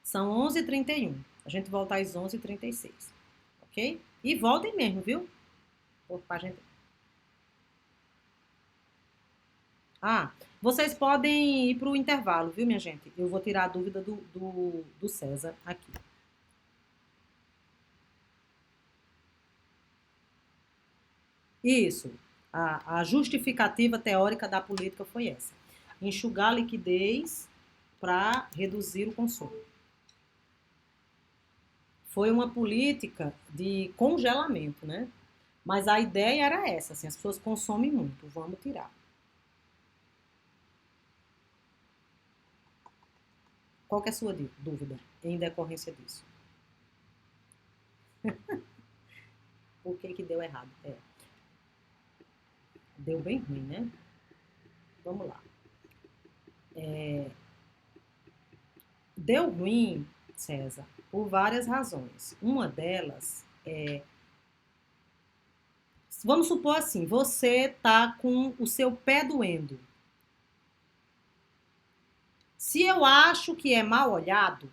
São 11h31. A gente volta às 11h36. Ok? E voltem mesmo, viu? Pra gente. Ah, vocês podem ir para o intervalo, viu, minha gente? Eu vou tirar a dúvida do César aqui. Isso. A justificativa teórica da política foi essa. Enxugar a liquidez para reduzir o consumo. Foi uma política de congelamento, né? Mas a ideia era essa, assim, as pessoas consomem muito, vamos tirar. Qual que é a sua dúvida em decorrência disso? Por que que deu errado? Deu bem ruim, né? Vamos lá. Deu ruim, César, por várias razões. Uma delas é, vamos supor assim, você tá com o seu pé doendo. Se eu acho que é mal olhado,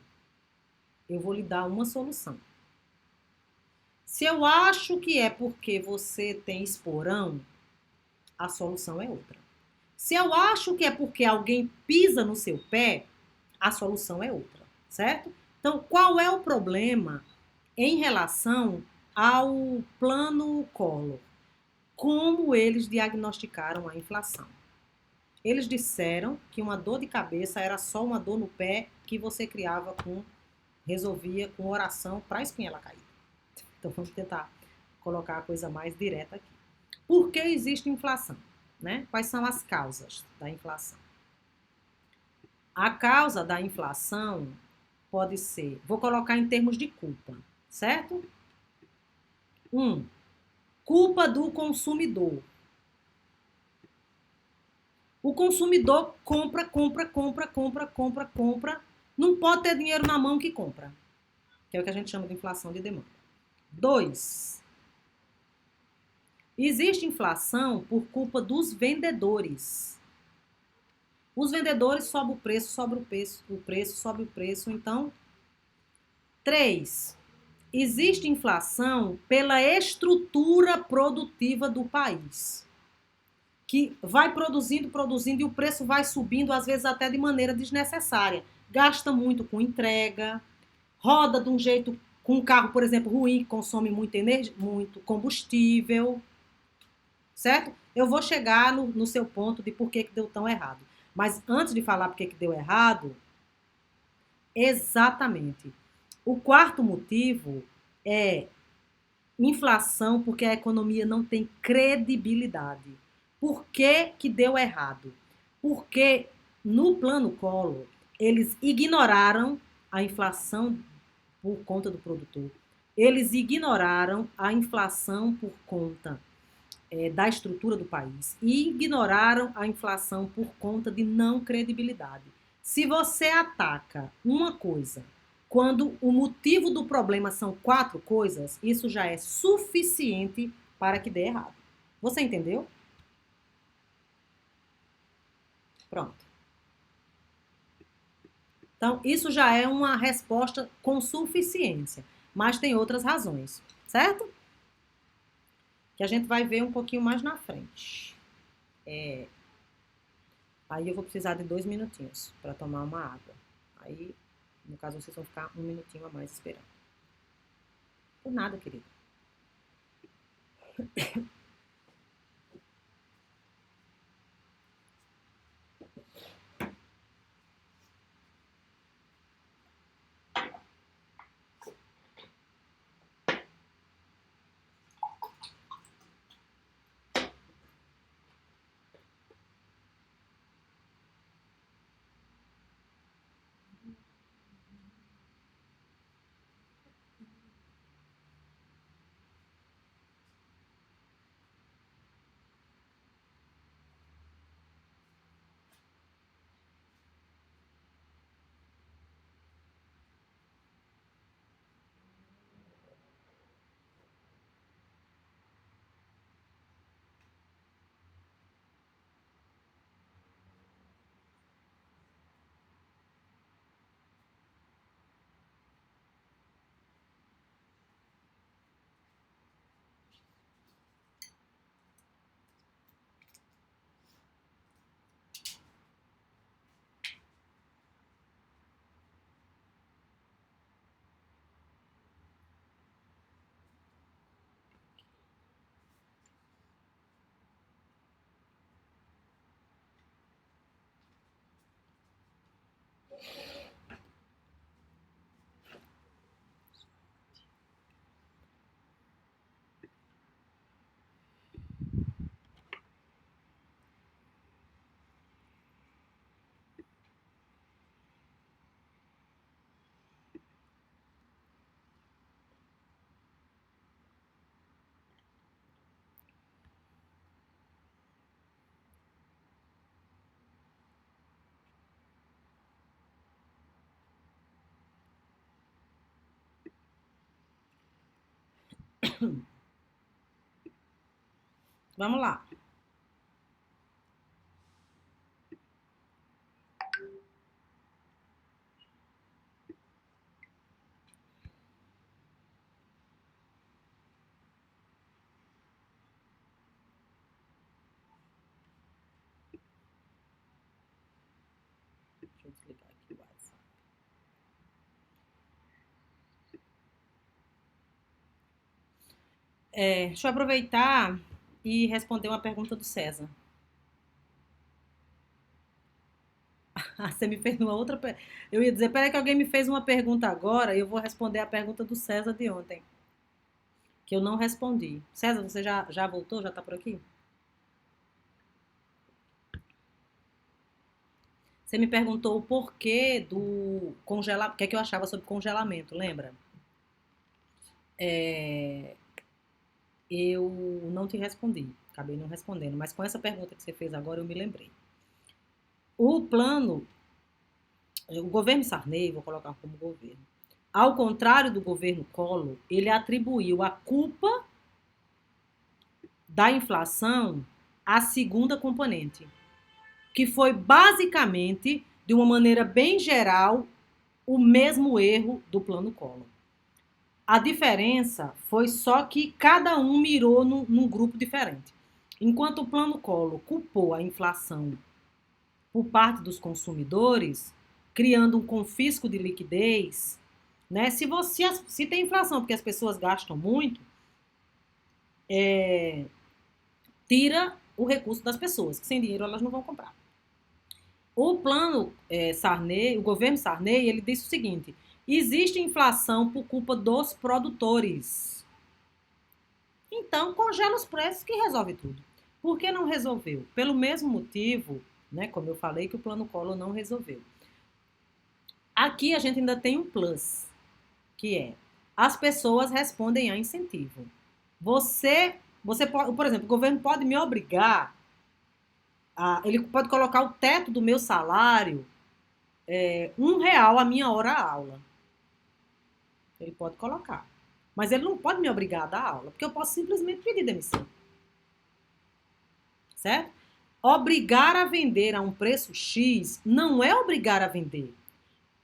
eu vou lhe dar uma solução. Se eu acho que é porque você tem esporão, a solução é outra. Se eu acho que é porque alguém pisa no seu pé, a solução é outra, certo? Então, qual é o problema em relação ao plano Collor? Como eles diagnosticaram a inflação? Eles disseram que uma dor de cabeça era só uma dor no pé que você criava resolvia com oração para a espinhela cair. Então vamos tentar colocar a coisa mais direta aqui. Por que existe inflação? Né? Quais são as causas da inflação? A causa da inflação pode ser, vou colocar em termos de culpa, certo? Culpa do consumidor. O consumidor compra, não pode ter dinheiro na mão que compra, que é o que a gente chama de inflação de demanda. 2. Existe inflação por culpa dos vendedores. Os vendedores sobem o preço, sobe o preço. Então, 3. Existe inflação pela estrutura produtiva do país, que vai produzindo e o preço vai subindo, às vezes até de maneira desnecessária. Gasta muito com entrega, roda de um jeito com um carro, por exemplo, ruim, que consome muita energia, muito combustível, certo? Eu vou chegar no seu ponto de por que deu tão errado. Mas antes de falar por que deu errado, exatamente. O quarto motivo é inflação, porque a economia não tem credibilidade. Por que deu errado? Porque no plano Collor, eles ignoraram a inflação por conta do produtor. Eles ignoraram a inflação por conta da estrutura do país e ignoraram a inflação por conta de não credibilidade. Se você ataca uma coisa quando o motivo do problema são 4 coisas, isso já é suficiente para que dê errado. Você entendeu? Pronto. Então, isso já é uma resposta com suficiência, mas tem outras razões, certo? Que a gente vai ver um pouquinho mais na frente. Aí eu vou precisar de 2 minutinhos para tomar uma água. Aí, no caso, vocês vão ficar 1 minutinho a mais esperando. Por nada, querido. Vamos lá. Deixa eu desligar aqui o WhatsApp. Deixa eu aproveitar e responder uma pergunta do César. Você me fez uma outra pergunta. Eu ia dizer, peraí que alguém me fez uma pergunta agora e eu vou responder a pergunta do César de ontem, que eu não respondi. César, você já voltou? Já está por aqui? Você me perguntou o porquê do congelamento, o que é que eu achava sobre congelamento, lembra? Eu não te respondi, acabei não respondendo, mas com essa pergunta que você fez agora eu me lembrei. O plano, o governo Sarney, vou colocar como governo, ao contrário do governo Collor, ele atribuiu a culpa da inflação à segunda componente, que foi basicamente, de uma maneira bem geral, o mesmo erro do plano Collor. A diferença foi só que cada um mirou num grupo diferente. Enquanto o plano Collor culpou a inflação por parte dos consumidores, criando um confisco de liquidez, né? Se tem inflação porque as pessoas gastam muito, tira o recurso das pessoas, que sem dinheiro elas não vão comprar. O plano Sarney, o governo Sarney, ele disse o seguinte: existe inflação por culpa dos produtores. Então, congela os preços que resolve tudo. Por que não resolveu? Pelo mesmo motivo, né, como eu falei, que o plano Collor não resolveu. Aqui a gente ainda tem um plus, que é as pessoas respondem a incentivo. Você pode, por exemplo, o governo pode me obrigar ele pode colocar o teto do meu salário R$1 a minha hora aula. Ele pode colocar. Mas ele não pode me obrigar a dar aula, porque eu posso simplesmente pedir demissão. Certo? Obrigar a vender a um preço X não é obrigar a vender.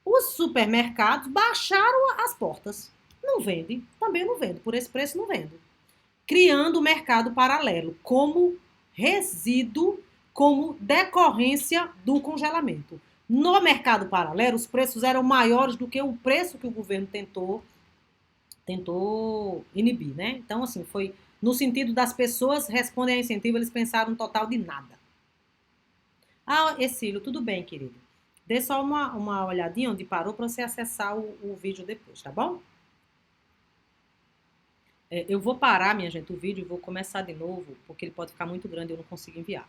Os supermercados baixaram as portas. Não vende, também não vendo. Por esse preço não vendo. Criando o mercado paralelo como resíduo, como decorrência do congelamento. No mercado paralelo, os preços eram maiores do que o preço que o governo tentou inibir, né? Então, assim, foi no sentido das pessoas respondem a incentivo, eles pensaram um total de nada. Ah, Exílio, tudo bem, querido. Dê só uma olhadinha onde parou para você acessar o vídeo depois, tá bom? Eu vou parar, minha gente, o vídeo e vou começar de novo, porque ele pode ficar muito grande e eu não consigo enviar.